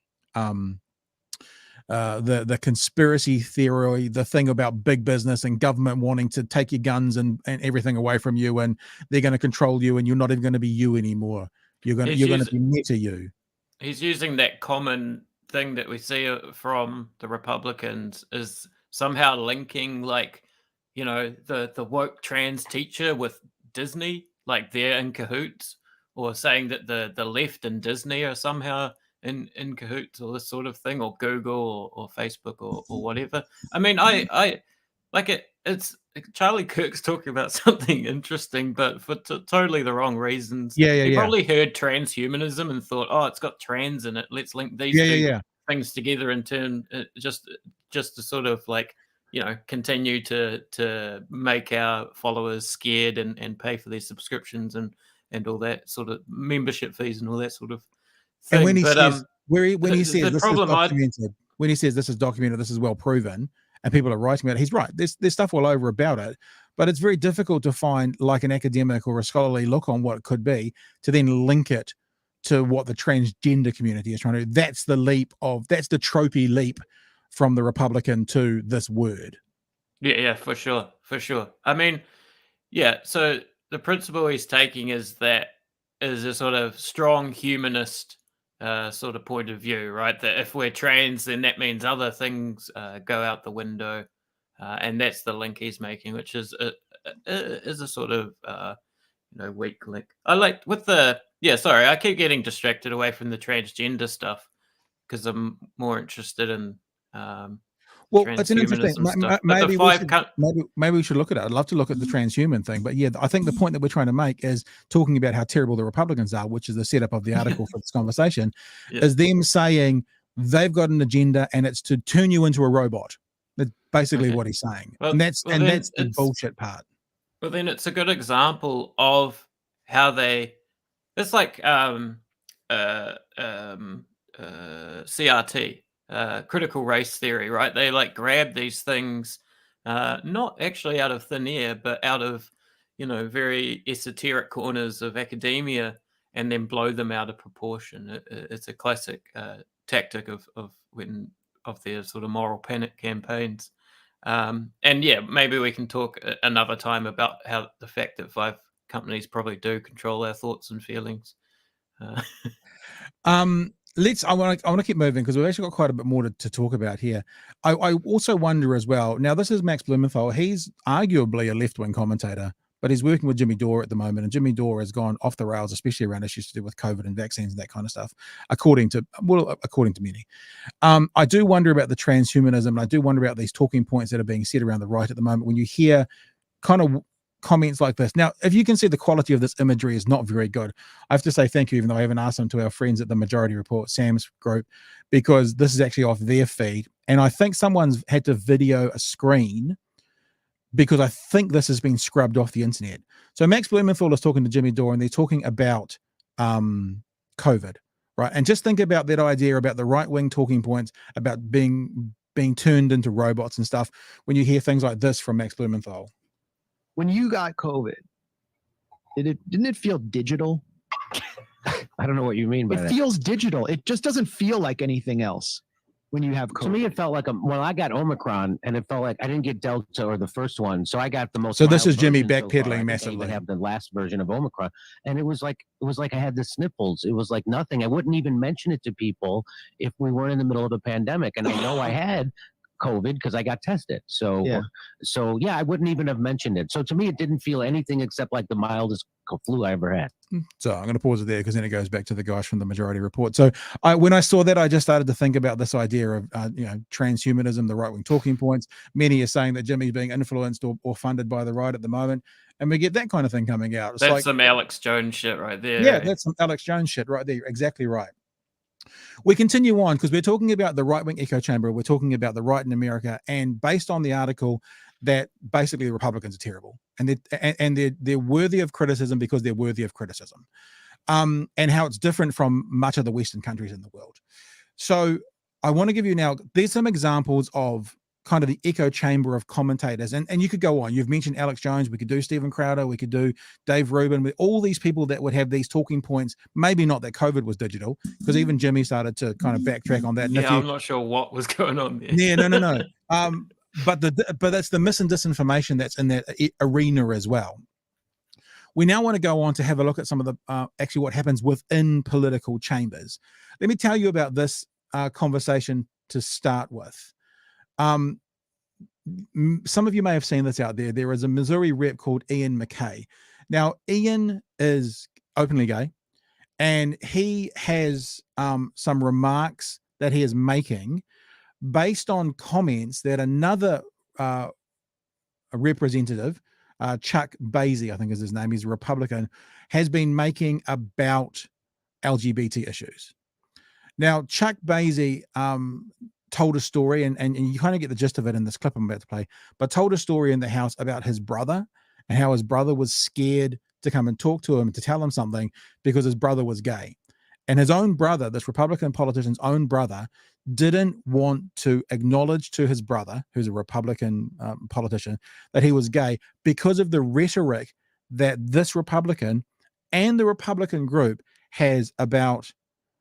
the conspiracy theory, the thing about big business and government wanting to take your guns and everything away from you, and they're going to control you, and you're not even going to be you anymore. You're going to be Meta you. He's using that common thing that we see from the Republicans is somehow linking the woke trans teacher with Disney, like they're in cahoots, or saying that the left and Disney are somehow in cahoots, or this sort of thing, or Google or Facebook or whatever. I mean, I like it. It's Charlie Kirk's talking about something interesting, but for totally the wrong reasons. Yeah, yeah, He yeah. probably heard transhumanism and thought, oh, it's got trans in it. Let's link these Yeah, two yeah, yeah. things together and turn just to sort of like, you know, continue to make our followers scared and pay for their subscriptions and all that sort of membership fees and all that sort of thing. And when he but says when he the says this is problem I- documented, when he says this is documented, this is well proven, and people are writing about it, he's right. There's stuff all over about it, but it's very difficult to find like an academic or a scholarly look on what it could be to then link it to what the transgender community is trying to do. That's the tropey leap from the Republican to this word. Yeah, for sure. I mean, yeah, so the principle he's taking is a sort of strong humanist sort of point of view, right? That if we're trans, then that means other things go out the window, and that's the link he's making, which is a sort of weak link. I like with the sorry, I keep getting distracted away from the transgender stuff because I'm more interested in well, it's an interesting. stuff. Maybe we should look at it. I'd love to look at the transhuman thing, but yeah, I think the point that we're trying to make is talking about how terrible the Republicans are, which is the setup of the article for this conversation, is them saying they've got an agenda and it's to turn you into a robot. That's basically what he's saying, and that's the bullshit part. Well, then it's a good example of how it's like CRT. Critical race theory, right? They like grab these things, not actually out of thin air, but out of, very esoteric corners of academia, and then blow them out of proportion. It's a classic tactic of their sort of moral panic campaigns. And yeah, maybe we can talk another time about how the fact that 5 companies probably do control our thoughts and feelings. I want to keep moving because we've actually got quite a bit more to talk about here. I also wonder as well. Now, this is Max Blumenthal. He's arguably a left-wing commentator, but he's working with Jimmy Dore at the moment, and Jimmy Dore has gone off the rails, especially around issues to do with COVID and vaccines and that kind of stuff, according to many. I do wonder about the transhumanism, and I do wonder about these talking points that are being said around the right at the moment when you hear kind of comments like this. Now, if you can see the quality of this imagery is not very good, I have to say thank you, even though I haven't asked them, to our friends at the Majority Report, Sam's group, because this is actually off their feed. And I think someone's had to video a screen because I think this has been scrubbed off the internet. So Max Blumenthal is talking to Jimmy Dore, and they're talking about COVID, right? And just think about that idea about the right-wing talking points about being turned into robots and stuff when you hear things like this from Max Blumenthal. When you got COVID, didn't it feel digital? I don't know what you mean by that. It feels digital. It just doesn't feel like anything else when you have COVID. To me, it felt like I got Omicron, and it felt like I didn't get Delta or the first one, so I got the most. So this is Jimmy mild version so far. backpedaling I massively. even have the last version of Omicron, and it was like I had the sniffles. It was like nothing. I wouldn't even mention it to people if we weren't in the middle of a pandemic, and I know I had COVID because I got tested. So I wouldn't even have mentioned it. So to me, it didn't feel anything except like the mildest flu I ever had. So I'm going to pause it there because then it goes back to the guys from the Majority Report. So when I saw that, I just started to think about this idea of transhumanism, the right-wing talking points. Many are saying that Jimmy's being influenced or funded by the right at the moment, and we get that kind of thing coming out. It's that's some Alex Jones shit right there. Yeah, that's some Alex Jones shit right there. Exactly right. We continue on because we're talking about the right-wing echo chamber. We're talking about the right in America, and based on the article, that basically the Republicans are terrible, and they're worthy of criticism because they're worthy of criticism, and how it's different from much of the Western countries in the world. So I want to give you now. There's some examples of kind of the echo chamber of commentators, and you could go on. You've mentioned Alex Jones. We could do Stephen Crowder. We could do Dave Rubin. With all these people that would have these talking points. Maybe not that COVID was digital, because even Jimmy started to kind of backtrack on that. And yeah, I'm not sure what was going on there. Yeah, no. But that's the mis and disinformation that's in that arena as well. We now want to go on to have a look at some of the actually what happens within political chambers. Let me tell you about this conversation to start with. Some of you may have seen this out there. There is a Missouri rep called Ian MacKay. Now, Ian is openly gay, and he has some remarks that he is making based on comments that another a representative, Chuck Basie, I think is his name, he's a Republican, has been making about LGBT issues. Now, Chuck Basie told a story, and you kind of get the gist of it in this clip I'm about to play, but told a story in the House about his brother and how his brother was scared to come and talk to him, to tell him something, because his brother was gay. And his own brother, this Republican politician's own brother, didn't want to acknowledge to his brother, who's a Republican politician, that he was gay because of the rhetoric that this Republican and the Republican group has about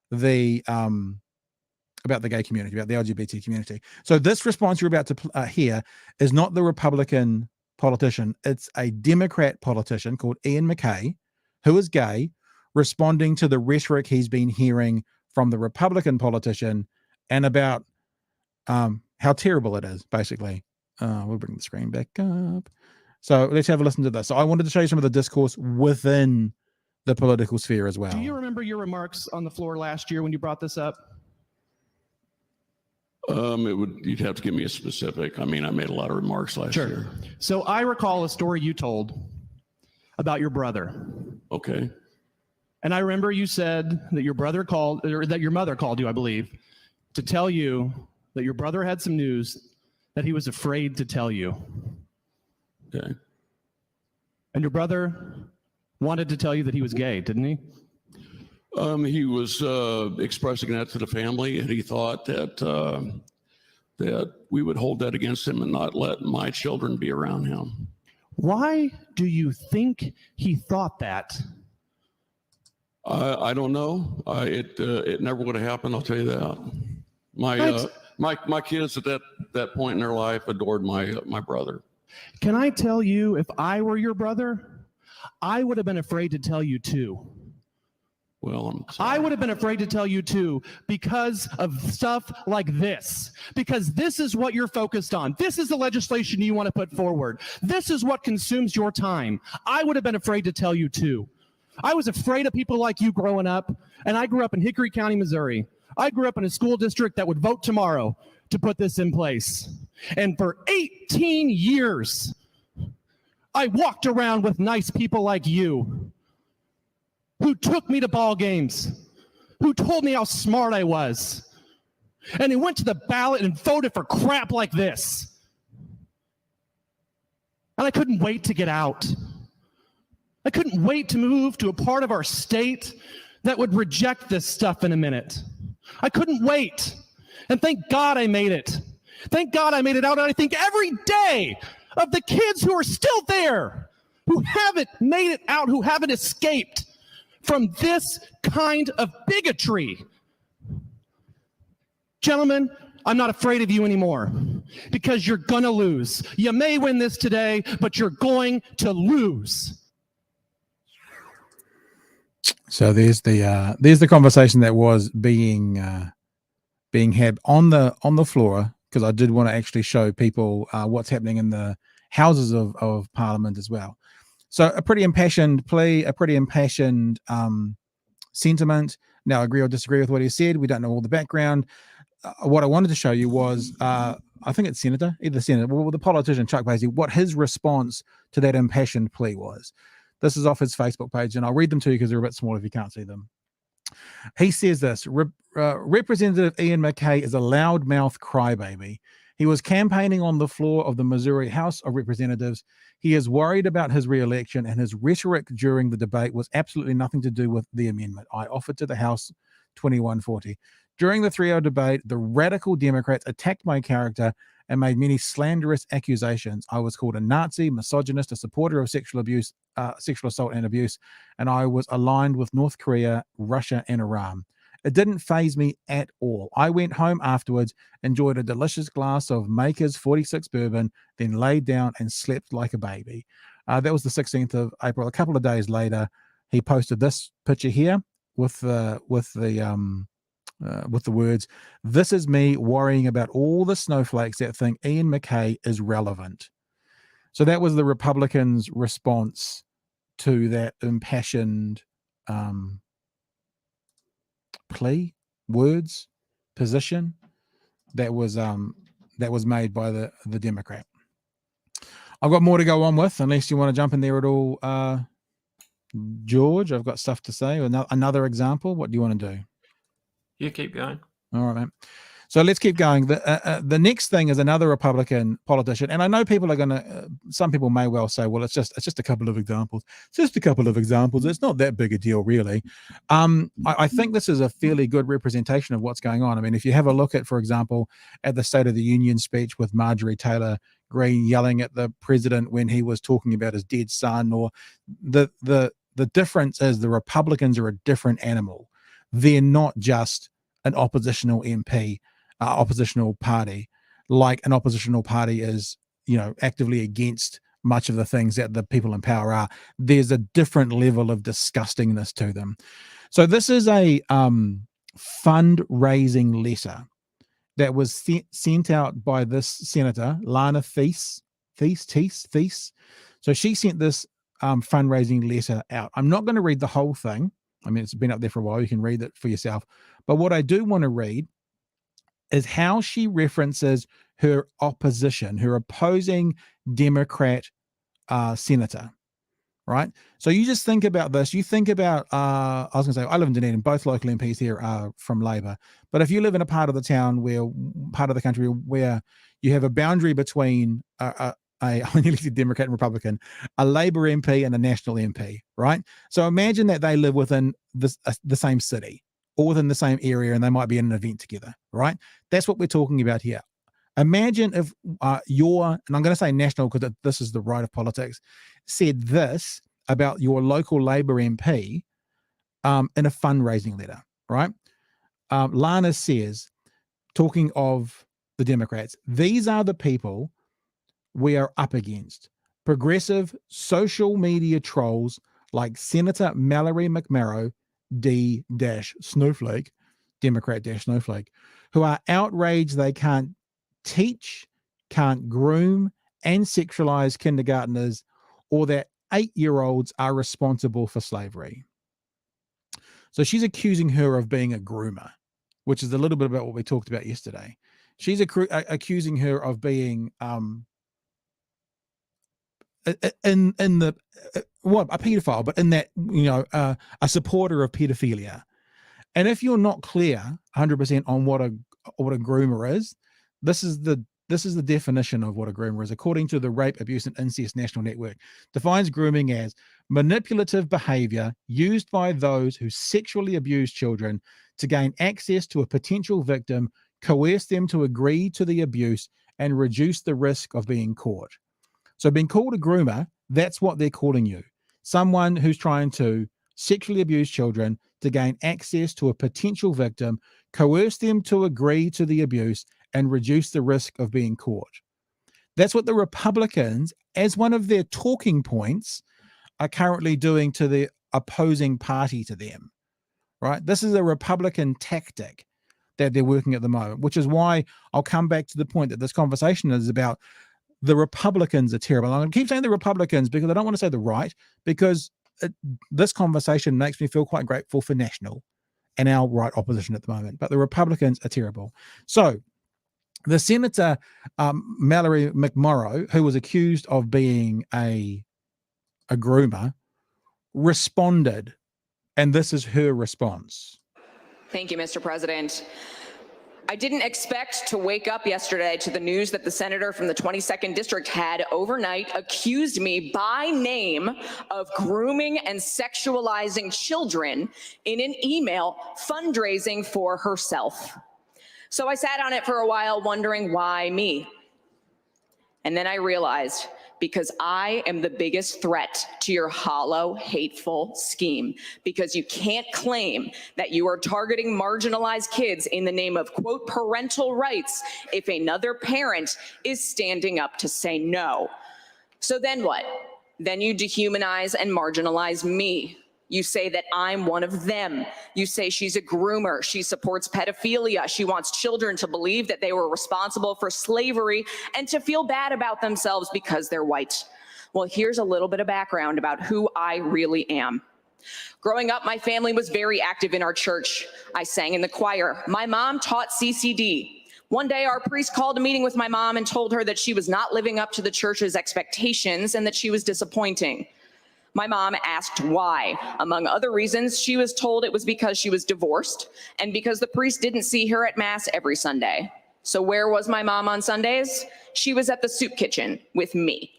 the gay community, about the LGBT community. So this response you're about to hear is not the Republican politician. It's a Democrat politician called Ian MacKay, who is gay, responding to the rhetoric he's been hearing from the Republican politician and about how terrible it is, basically. We'll bring the screen back up. So let's have a listen to this. So I wanted to show you some of the discourse within the political sphere as well. Do you remember your remarks on the floor last year when you brought this up? You'd have to give me a specific. I mean, I made a lot of remarks last year. So I recall a story you told about your brother. Okay. And I remember you said that your brother called, or that your mother called you, I believe, to tell you that your brother had some news that he was afraid to tell you. Okay. And your brother wanted to tell you that he was gay, didn't he? He was expressing that to the family, and he thought that that we would hold that against him and not let my children be around him. Why do you think he thought that? I don't know. It never would have happened. I'll tell you that. My kids at that point in their life adored my brother. Can I tell you, if I were your brother, I would have been afraid to tell you too. Well, I would have been afraid to tell you too because of stuff like this. Because this is what you're focused on. This is the legislation you want to put forward. This is what consumes your time. I would have been afraid to tell you too. I was afraid of people like you growing up, and I grew up in Hickory County, Missouri. I grew up in a school district that would vote tomorrow to put this in place. And for 18 years, I walked around with nice people like you who took me to ball games, who told me how smart I was, and he went to the ballot and voted for crap like this. And I couldn't wait to get out. I couldn't wait to move to a part of our state that would reject this stuff in a minute. I couldn't wait. And thank God I made it. Thank God I made it out. And I think every day of the kids who are still there, who haven't made it out, who haven't escaped from this kind of bigotry. Gentlemen, I'm not afraid of you anymore because you're gonna lose. You may win this today, but you're going to lose. So there's the conversation that was being had on the floor, because I did want to actually show people what's happening in the Houses of Parliament as well. So a pretty impassioned plea, a pretty impassioned sentiment. Now, agree or disagree with what he said. We don't know all the background. What I wanted to show you was, I think it's the politician Chuck Basie, what his response to that impassioned plea was. This is off his Facebook page, and I'll read them to you because they're a bit small if you can't see them. He says this, Representative Ian MacKay is a loudmouth crybaby. He was campaigning on the floor of the Missouri House of Representatives. He is worried about his re-election, and his rhetoric during the debate was absolutely nothing to do with the amendment I offered to the House 2140. During the 3-hour debate, the radical Democrats attacked my character and made many slanderous accusations. I was called a Nazi, misogynist, a supporter of sexual abuse, sexual assault and abuse, and I was aligned with North Korea, Russia, and Iran. It didn't faze me at all. I went home afterwards, enjoyed a delicious glass of Maker's 46 bourbon, then laid down and slept like a baby. That was the 16th of April. A couple of days later, he posted this picture here with the words, "This is me worrying about all the snowflakes that think Ian MacKay is relevant." So that was the Republicans' response to that impassioned plea, words, position that was made by the Democrat. I've got more to go on with, unless you want to jump in there at all, George. I've got stuff to say. Another example. What do you want to do? You keep going. All right, man. So let's keep going. The next thing is another Republican politician, and I know people are going to. Some people may well say, "Well, it's just a couple of examples. It's just a couple of examples. It's not that big a deal, really." I think this is a fairly good representation of what's going on. I mean, if you have a look at, for example, at the State of the Union speech with Marjorie Taylor Greene yelling at the president when he was talking about his dead son, or the difference is the Republicans are a different animal. They're not just an oppositional MP. Oppositional party, like an oppositional party is, actively against much of the things that the people in power are. There's a different level of disgustingness to them. So this is a fundraising letter that was sent out by this senator, Lana Thies. So she sent this fundraising letter out. I'm not going to read the whole thing. I mean, it's been up there for a while. You can read it for yourself. But what I do want to read is how she references her opposition, her opposing Democrat senator, right? So you just think about this. You think about, I was going to say, I live in Dunedin. Both local MPs here are from Labor. But if you live in a part of the country where you have a boundary between an elected Democrat and Republican, a Labor MP and a National MP, right? So imagine that they live within the same city, or within the same area, and they might be in an event together, right? That's what we're talking about here. Imagine if and I'm going to say national because this is the right of politics, said this about your local Labor MP in a fundraising letter, right? Lana says, talking of the Democrats, these are the people we are up against. Progressive social media trolls like Senator Mallory McMorrow, D-Snowflake, Democrat-Snowflake, who are outraged they can't teach, can't groom, and sexualize kindergartners, or that 8-year-olds are responsible for slavery. So she's accusing her of being a groomer, which is a little bit about what we talked about yesterday. She's accusing her of being a pedophile, but in that, a supporter of pedophilia. And if you're not clear 100% on what a groomer is, this is the definition of what a groomer is, according to the Rape, Abuse, and Incest National Network. Defines grooming as manipulative behavior used by those who sexually abuse children to gain access to a potential victim, coerce them to agree to the abuse, and reduce the risk of being caught. So being called a groomer, that's what they're calling you. Someone who's trying to sexually abuse children to gain access to a potential victim, coerce them to agree to the abuse, and reduce the risk of being caught. That's what the Republicans, as one of their talking points, are currently doing to the opposing party to them, right? This is a Republican tactic that they're working at the moment, which is why I'll come back to the point that this conversation is about. The Republicans are terrible. I'm going to keep saying the Republicans because I don't want to say the right, because this conversation makes me feel quite grateful for National and our right opposition at the moment. But the Republicans are terrible. So the Senator Mallory McMorrow, who was accused of being a groomer, responded, and this is her response. Thank you, Mr. President. I didn't expect to wake up yesterday to the news that the senator from the 22nd district had overnight accused me by name of grooming and sexualizing children in an email fundraising for herself. So I sat on it for a while wondering why me. And then I realized, because I am the biggest threat to your hollow, hateful scheme. Because you can't claim that you are targeting marginalized kids in the name of, quote, parental rights if another parent is standing up to say no. So then what? Then you dehumanize and marginalize me. You say that I'm one of them. You say she's a groomer. She supports pedophilia. She wants children to believe that they were responsible for slavery and to feel bad about themselves because they're white. Well, here's a little bit of background about who I really am. Growing up, my family was very active in our church. I sang in the choir. My mom taught CCD. One day, our priest called a meeting with my mom and told her that she was not living up to the church's expectations and that she was disappointing. My mom asked why. Among other reasons, she was told it was because she was divorced and because the priest didn't see her at Mass every Sunday. So where was my mom on Sundays? She was at the soup kitchen with me.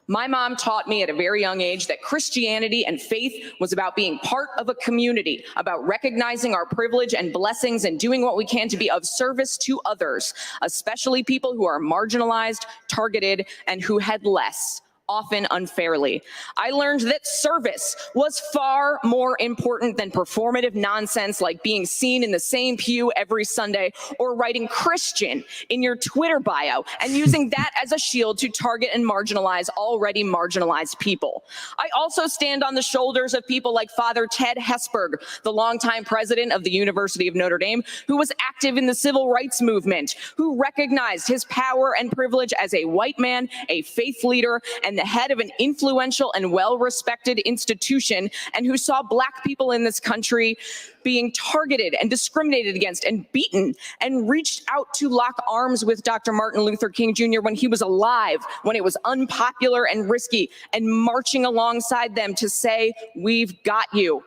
My mom taught me at a very young age that Christianity and faith was about being part of a community, about recognizing our privilege and blessings and doing what we can to be of service to others, especially people who are marginalized, targeted, and who had less, often unfairly. I learned that service was far more important than performative nonsense like being seen in the same pew every Sunday or writing Christian in your Twitter bio and using that as a shield to target and marginalize already marginalized people. I also stand on the shoulders of people like Father Ted Hesburgh, the longtime president of the University of Notre Dame, who was active in the civil rights movement, who recognized his power and privilege as a white man, a faith leader, and the head of an influential and well-respected institution, and who saw Black people in this country being targeted and discriminated against and beaten, and reached out to lock arms with Dr. Martin Luther King Jr. when he was alive, when it was unpopular and risky, and marching alongside them to say, "We've got you,"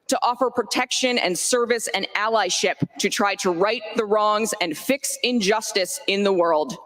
to offer protection and service and allyship to try to right the wrongs and fix injustice in the world.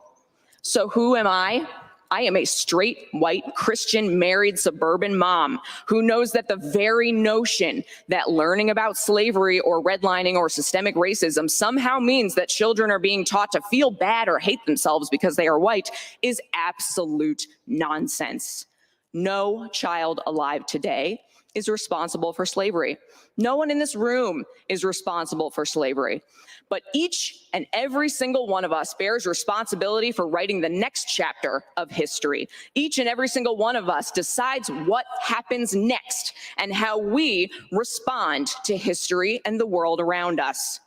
So who am I? I am a straight, white, Christian, married, suburban mom who knows that the very notion that learning about slavery or redlining or systemic racism somehow means that children are being taught to feel bad or hate themselves because they are white is absolute nonsense. No child alive today is responsible for slavery. No one in this room is responsible for slavery. But each and every single one of us bears responsibility for writing the next chapter of history. Each and every single one of us decides what happens next and how we respond to history and the world around us.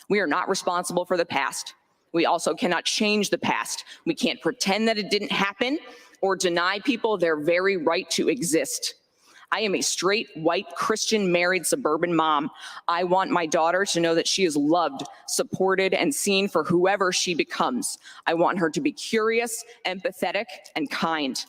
We are not responsible for the past. We also cannot change the past. We can't pretend that it didn't happen or deny people their very right to exist. I am a straight, white, Christian, married, suburban mom. I want my daughter to know that she is loved, supported, and seen for whoever she becomes. I want her to be curious, empathetic, and kind.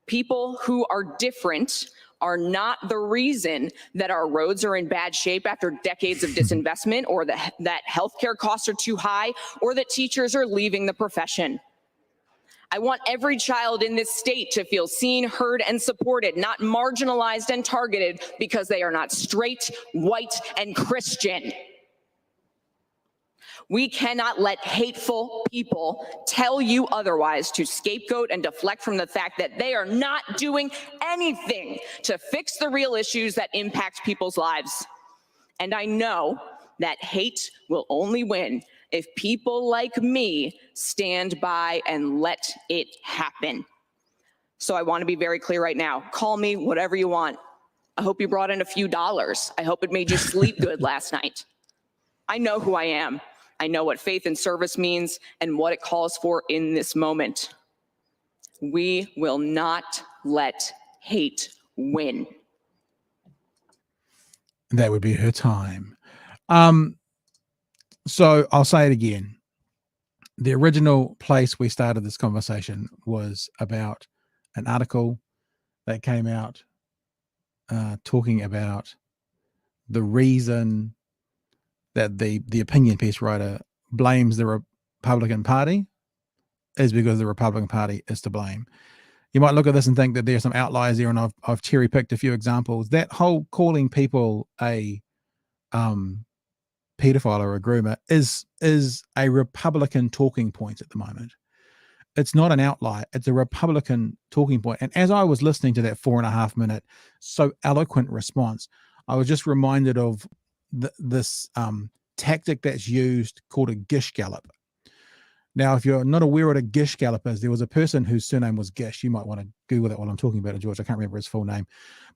People who are different are not the reason that our roads are in bad shape after decades of disinvestment, or that healthcare costs are too high, or that teachers are leaving the profession. I want every child in this state to feel seen, heard, and supported, not marginalized and targeted because they are not straight, white, and Christian. We cannot let hateful people tell you otherwise, to scapegoat and deflect from the fact that they are not doing anything to fix the real issues that impact people's lives. And I know that hate will only win if people like me stand by and let it happen. So I want to be very clear right now. Call me whatever you want. I hope you brought in a few dollars. I hope it made you sleep good last night. I know who I am. I know what faith and service means and what it calls for in this moment. We will not let hate win. That would be her time. So I'll say it again. The original place we started this conversation was about an article that came out talking about the reason that the opinion piece writer blames the Republican Party is because the Republican Party is to blame. You might look at this and think that there's some outliers here, and I've cherry picked a few examples. That whole calling people a pedophile or a groomer is a Republican talking point at the moment. It's not an outlier. It's a Republican talking point. And as I was listening to that 4.5 minute, so eloquent response, I was just reminded of this tactic that's used called a Gish Gallop. Now, if you're not aware what a Gish Gallop is, there was a person whose surname was Gish. You might want to Google that while I'm talking about it, George. I can't remember his full name,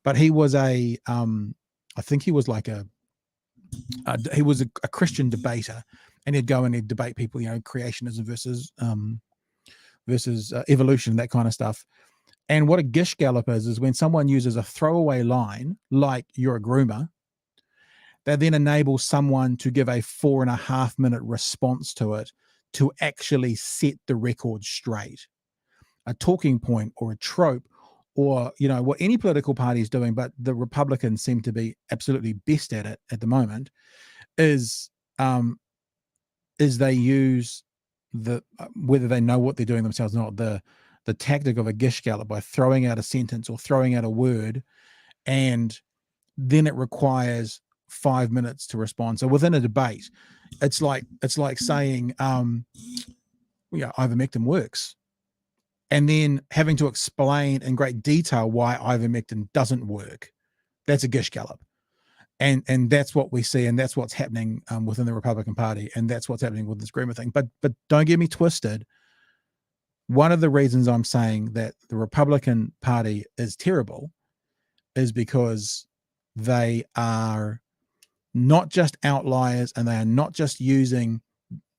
but he was I think he was like he was a Christian debater, and he'd go and he'd debate people, creationism versus evolution, that kind of stuff. And what a gish gallop is when someone uses a throwaway line, like you're a groomer, that then enables someone to give a 4.5 minute response to it to actually set the record straight. A talking point or a trope, or, you know, what any political party is doing, but the Republicans seem to be absolutely best at it at the moment, is they use the, whether they know what they're doing themselves or not, the tactic of a gish gallop by throwing out a sentence or throwing out a word, and then it requires 5 minutes to respond. So within a debate, it's like saying, ivermectin works, and then having to explain in great detail why ivermectin doesn't work. That's a gish gallop. And that's what we see, and that's what's happening within the Republican Party, and that's what's happening with this groomer thing. But don't get me twisted. One of the reasons I'm saying that the Republican Party is terrible is because they are not just outliers, and they are not just using,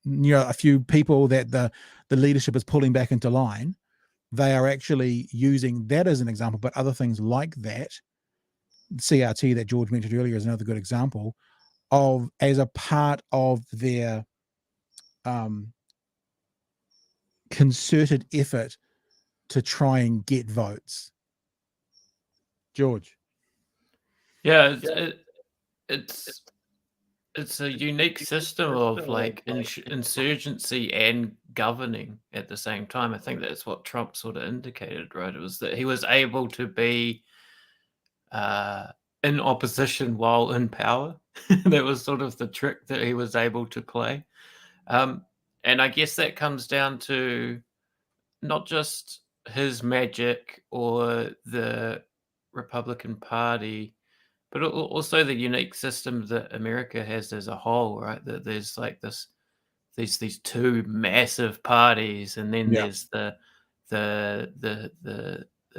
a few people that the leadership is pulling back into line. They are actually using that as an example, but other things like that, CRT that George mentioned earlier is another good example of, as a part of their concerted effort to try and get votes. George. Yeah, it's a unique system of like insurgency and governing at the same time. I think that's what Trump sort of indicated, right? It was that he was able to be in opposition while in power. That was sort of the trick that he was able to play. And I guess that comes down to not just his magic or the Republican Party, but also the unique system that America has as a whole, right? That there's like these two massive parties, and then there's the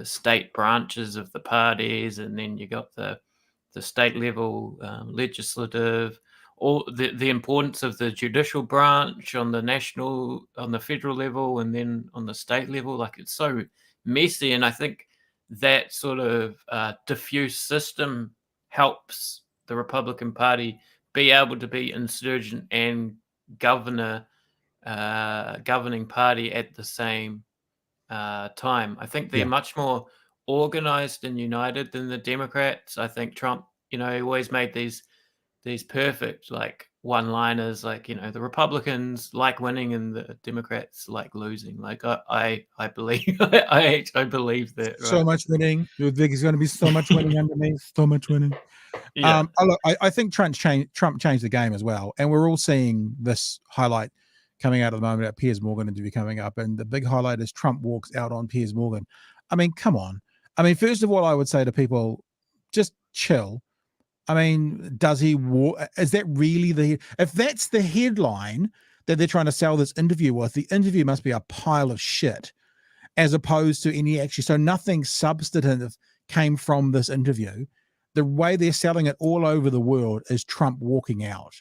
state branches of the parties, and then you got the state level legislative, or the importance of the judicial branch on the federal level, and then on the state level. Like, it's so messy, and I think that sort of diffuse system helps the Republican Party be able to be insurgent and governing party at the same time. I think they're much more organized and united than the Democrats. I think Trump, he always made these perfect like one-liners, like, the Republicans like winning and the Democrats like losing. Like, I believe I believe that. Right? So much winning. You think there's going to be so much winning underneath? So much winning. Yeah. I think Trump changed the game as well, and we're all seeing this highlight coming out at the moment at Piers Morgan interview coming up, and the big highlight is Trump walks out on Piers Morgan. I mean, come on. I mean, first of all, I would say to people, just chill. I mean, does he walk? Is that really if that's the headline that they're trying to sell this interview with, the interview must be a pile of shit, as opposed to any actually. So nothing substantive came from this interview. The way they're selling it all over the world is Trump walking out.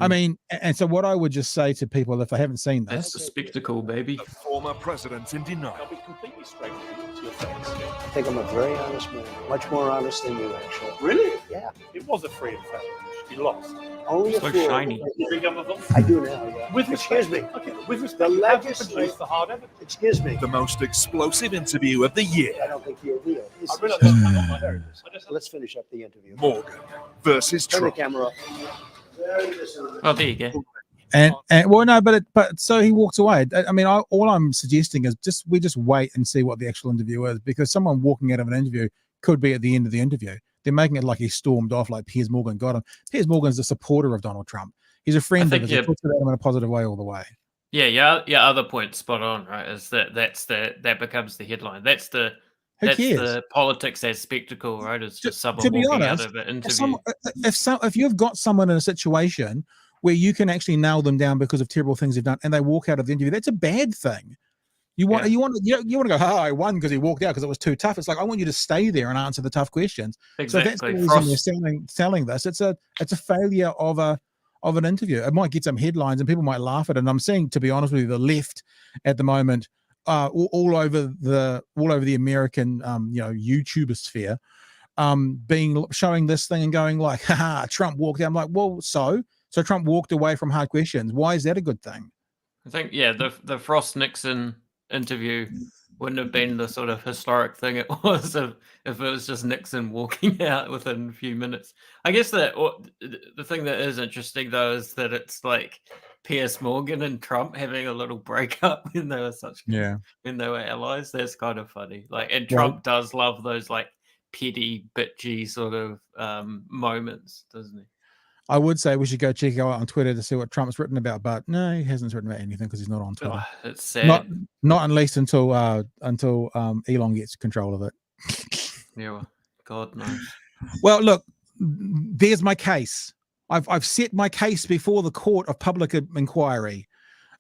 I mean, and so what I would just say to people, if they haven't seen this, that's the spectacle, baby. The former president's in denial. I'll be completely straight to your face. I think I'm a very honest man, much more honest than you, actually. Really? Yeah. It was a free and fair election. You lost. Only a So fool. shiny. You think I'm a fool? I do now, yeah. With Excuse me. Okay, with respect, The have you legislature. produced the hard evidence? Excuse me. The most explosive interview of the year. I don't think you're real. I realize that's not my heritage. Let's finish up the interview. Morgan versus Turn the Trump. camera up. Oh, there you go. and well, no, but so he walks away. I mean, all I'm suggesting is we just wait and see what the actual interview is, because someone walking out of an interview could be at the end of the interview. They're making it like he stormed off, like Piers Morgan got him. Piers Morgan's a supporter of Donald Trump. He's a friend of his. He talks about him in a positive way all the way. Yeah. Other point spot on, right? Is that becomes the headline. That's the politics as spectacle, right? It's just someone to be walking honest, out of an interview. If you've got someone in a situation where you can actually nail them down because of terrible things they've done, and they walk out of the interview, that's a bad thing. You want to go, I won because he walked out because it was too tough. It's like, I want you to stay there and answer the tough questions. Exactly. So that's the reason they're selling this. It's a failure of an interview. It might get some headlines and people might laugh at it. And I'm seeing, to be honest with you, the left at the moment all over the American YouTuber sphere, showing this thing and going like, haha, Trump walked out. I'm like, well, so Trump walked away from hard questions. Why is that a good thing? I think, yeah, the Frost Nixon interview wouldn't have been the sort of historic thing it was if it was just Nixon walking out within a few minutes. I guess that the thing that is interesting though is that it's like Piers Morgan and Trump having a little breakup when they were when they were allies. That's kind of funny. Like, and Trump does love those like petty, bitchy sort of moments, doesn't he? I would say we should go check out on Twitter to see what Trump's written about, but no, he hasn't written about anything because he's not on Twitter. Oh, it's sad. Not unleashed until Elon gets control of it. Yeah, well, God knows. Well, look, there's my case. I've set my case before the court of public inquiry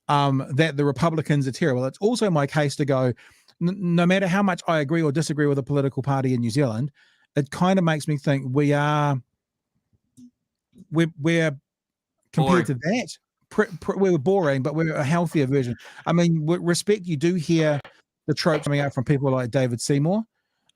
that the Republicans are terrible. It's also my case to go, no matter how much I agree or disagree with a political party in New Zealand, it kind of makes me think we're compared to that, we're boring, but we're a healthier version. I mean, with respect, you do hear the tropes coming out from people like David Seymour,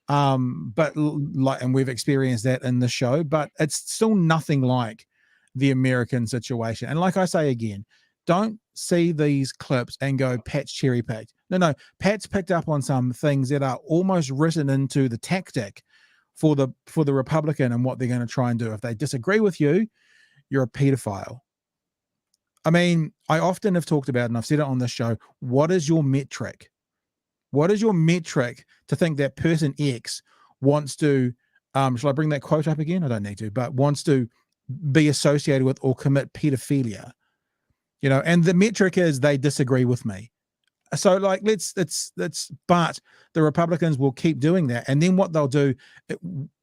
and we've experienced that in the show, but it's still nothing like the American situation. And like I say again, don't see these clips and go, Pat's cherry picked. No, Pat's picked up on some things that are almost written into the tactic for the Republican and what they're going to try and do. If they disagree with you, you're a pedophile. I mean, I often have talked about, and I've said it on this show, what is your metric? What is your metric to think that person X wants to, shall I bring that quote up again? I don't need to, but wants to be associated with or commit pedophilia? And the metric is they disagree with me. So like, but the Republicans will keep doing that. And then what they'll do,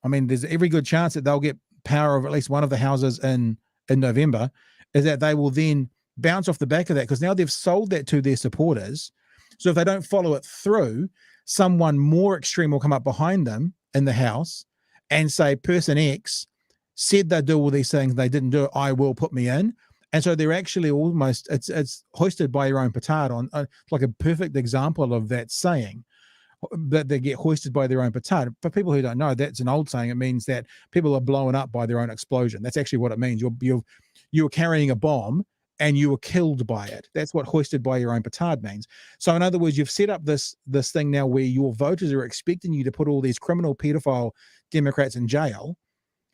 there's every good chance that they'll get power of at least one of the houses in November, is that they will then bounce off the back of that because now they've sold that to their supporters. So if they don't follow it through, someone more extreme will come up behind them in the House and say, person X said they'd do all these things, they didn't do it, I will put me in. And so they're actually almost, it's hoisted by your own petard on, like a perfect example of that saying, that they get hoisted by their own petard. For people who don't know, that's an old saying. It means that people are blown up by their own explosion. That's actually what it means. You're carrying a bomb and you were killed by it. That's what hoisted by your own petard means. So in other words, you've set up this thing now where your voters are expecting you to put all these criminal pedophile Democrats in jail.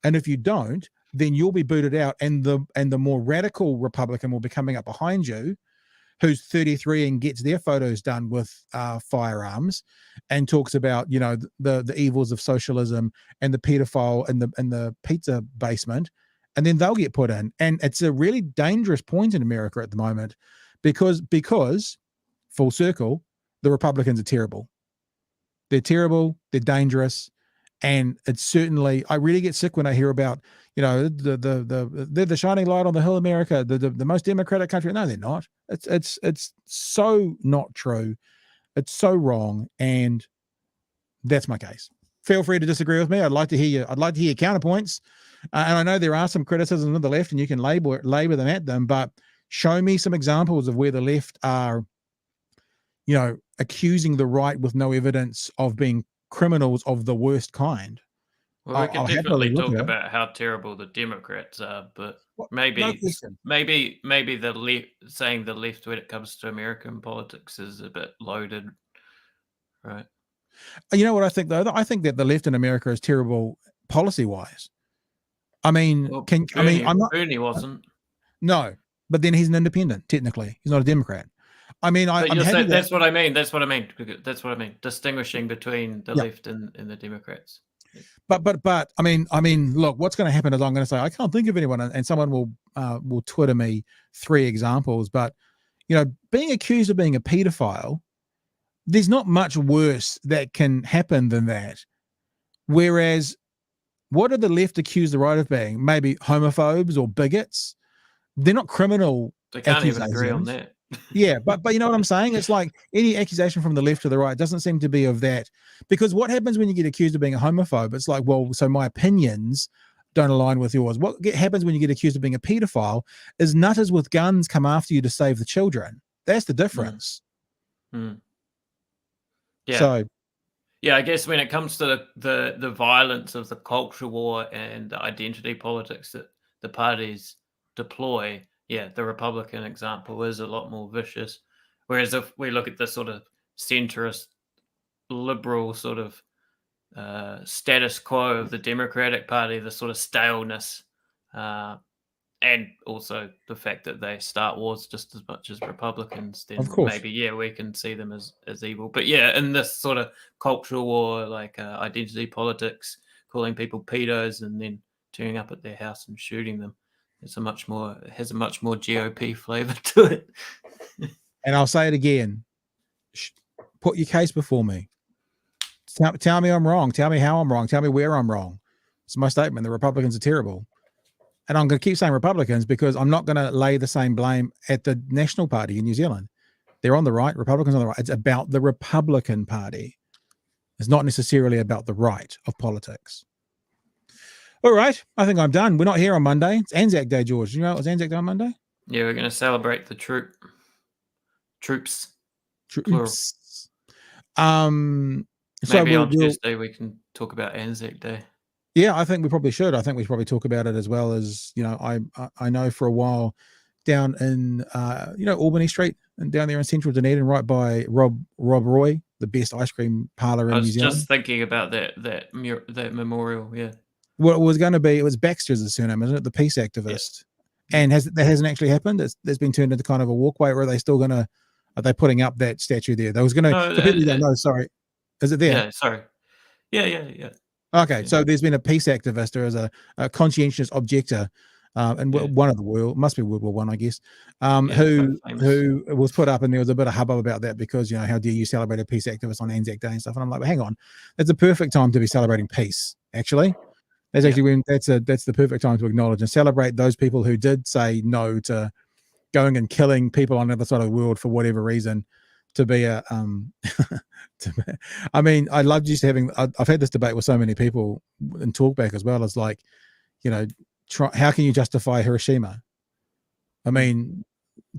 And if you don't, then you'll be booted out, and the more radical Republican will be coming up behind you, who's 33 and gets their photos done with firearms, and talks about the evils of socialism and the pedophile and the pizza basement, and then they'll get put in. And it's a really dangerous point in America at the moment, because full circle, the Republicans are terrible. They're terrible. They're dangerous. And it's certainly, I really get sick when I hear about, they're the shining light on the hill, America, the most democratic country. No, they're not. It's so not true. It's so wrong. And that's my case. Feel free to disagree with me. I'd like to hear you. I'd like to hear your counterpoints. And I know there are some criticisms of the left, and you can labor them at them, but show me some examples of where the left are, accusing the right with no evidence of being criminals of the worst kind. Well, we can definitely talk about how terrible the Democrats are, but maybe the left, saying the left when it comes to American politics is a bit loaded, right? You know what I think, though? I think that the left in America is terrible policy-wise. I mean, Bernie wasn't. No, but then he's an independent. Technically, he's not a Democrat. I mean, that's what I mean. That's what I mean. Distinguishing between the left and the Democrats. But I mean, look, what's going to happen is I'm going to say I can't think of anyone, and someone will Twitter me 3 examples. But being accused of being a pedophile, there's not much worse that can happen than that. Whereas, what are the left accuse the right of being? Maybe homophobes or bigots. They're not criminal. They can't even agree on that. Yeah, but you know what I'm saying? It's like any accusation from the left to the right doesn't seem to be of that. Because what happens when you get accused of being a homophobe? It's like, well, so my opinions don't align with yours. What happens when you get accused of being a pedophile is nutters with guns come after you to save the children. That's the difference. Yeah. So yeah, I guess when it comes to the violence of the culture war and the identity politics that the parties deploy, yeah, the Republican example is a lot more vicious. Whereas if we look at the sort of centrist, liberal sort of status quo of the Democratic Party, the sort of staleness, and also the fact that they start wars just as much as Republicans, then Of course. maybe, yeah, we can see them as evil. But yeah, in this sort of cultural war, like identity politics, calling people pedos and then turning up at their house and shooting them, it has a much more GOP flavor to it. and I'll say it again, put your case before me. Tell me I'm wrong. Tell me how I'm wrong. Tell me where I'm wrong. It's my statement. The Republicans are terrible. And I'm going to keep saying Republicans because I'm not going to lay the same blame at the National Party in New Zealand. They're on the right. Republicans on the right. It's about the Republican Party. It's not necessarily about the right of politics. All right. I think I'm done. We're not here on Monday. It's Anzac Day, George. You know it was Anzac Day on Monday? Yeah, we're going to celebrate the troops. Troops. Maybe on Tuesday we can talk about Anzac Day. Yeah, I think we probably should. I think we should probably talk about it as well as, I know for a while down in, Albany Street and down there in central Dunedin, right by Rob Roy, the best ice cream parlor in New Zealand. I was just thinking about that memorial, yeah. Well, it was Baxter's the surname, isn't it? The peace activist. Yeah. And that hasn't actually happened. It's been turned into kind of a walkway, or are they putting up that statue there? They was going to, no, sorry. Is it there? Yeah, sorry. Yeah. Okay, so there's been a peace activist or as a conscientious objector, and one of the world must be World War I, I guess, who was put up, and there was a bit of hubbub about that because how dare you celebrate a peace activist on Anzac Day and stuff, and I'm like, well, hang on, that's a perfect time to be celebrating peace. Actually, that's actually when that's the perfect time to acknowledge and celebrate those people who did say no to going and killing people on the other side of the world for whatever reason. To be a I mean, I love just having. I've had this debate with so many people in talkback as well as like, how can you justify Hiroshima? I mean,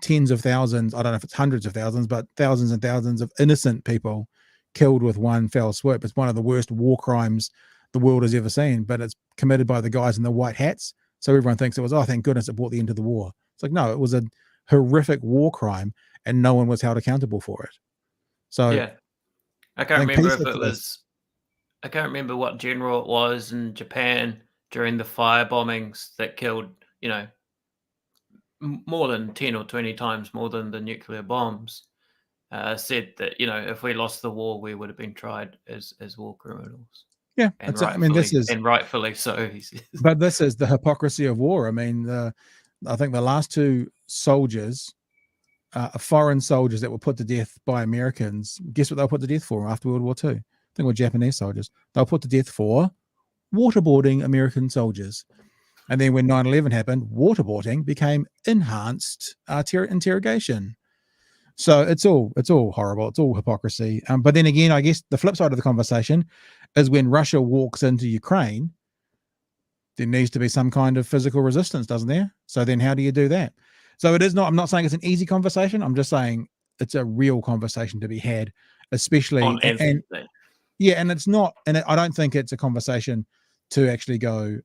tens of thousands. I don't know if it's hundreds of thousands, but thousands and thousands of innocent people killed with one fell swoop. It's one of the worst war crimes the world has ever seen, but it's committed by the guys in the white hats. So everyone thinks it was, oh, thank goodness it brought the end of the war. It's like, no, it was a horrific war crime and no one was held accountable for it. So yeah, I can't remember if it was, I can't remember what general it was in Japan during the fire bombings that killed, more than 10 or 20 times more than the nuclear bombs, said that, if we lost the war, we would have been tried as war criminals. Yeah, and rightfully so. But this is the hypocrisy of war. I mean, I think the last two soldiers, foreign soldiers that were put to death by Americans, guess what they were put to death for after World War II? I think it were Japanese soldiers. They were put to death for waterboarding American soldiers. And then when 9/11 happened, waterboarding became enhanced interrogation. So it's all horrible. It's all hypocrisy. But then again, I guess the flip side of the conversation is when Russia walks into Ukraine, there needs to be some kind of physical resistance, doesn't there? So then how do you do that? So it is not, I'm not saying it's an easy conversation. I'm just saying it's a real conversation to be had, especially. And it's not, and I don't think it's a conversation to actually go,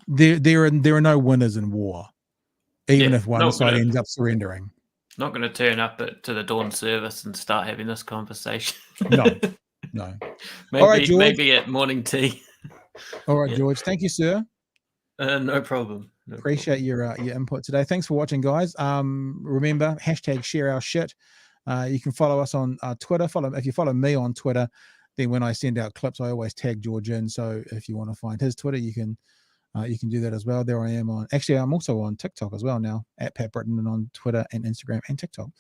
there are no winners in war, even if one side ends up surrendering. Not going to turn up to the dawn service and start having this conversation. No. Maybe, all right, George. Maybe at morning tea. All right, George. Thank you, sir. No problem. Appreciate your input today. Thanks for watching, guys. Remember, #ShareOurShit. You can follow us on Twitter. If you follow me on Twitter, then when I send out clips, I always tag George in. So if you want to find his Twitter, you can do that as well. There I am on. Actually, I'm also on TikTok as well now, at Pat Britton, and on Twitter and Instagram and TikTok.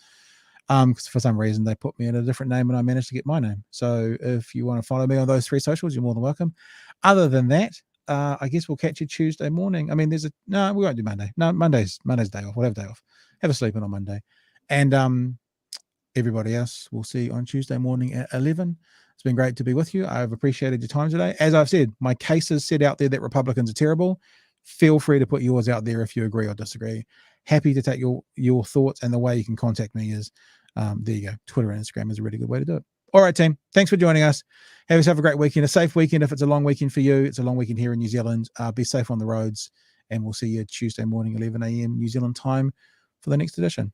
Because for some reason they put me in a different name and I managed to get my name. So if you want to follow me on those three socials, you're more than welcome. Other than that, I guess we'll catch you Tuesday morning. I mean, we won't do Monday. No, Monday's day off. We'll have a day off. Have a sleep in on Monday. And everybody else, we'll see you on Tuesday morning at 11. It's been great to be with you. I've appreciated your time today. As I've said, my case is set out there that Republicans are terrible. Feel free to put yours out there if you agree or disagree. Happy to take your thoughts, and the way you can contact me is there you go. Twitter and Instagram is a really good way to do it. All right, team. Thanks for joining us. Have yourself a great weekend, a safe weekend. If it's a long weekend for you, it's a long weekend here in New Zealand. Be safe on the roads, and we'll see you Tuesday morning, 11 a.m. New Zealand time for the next edition.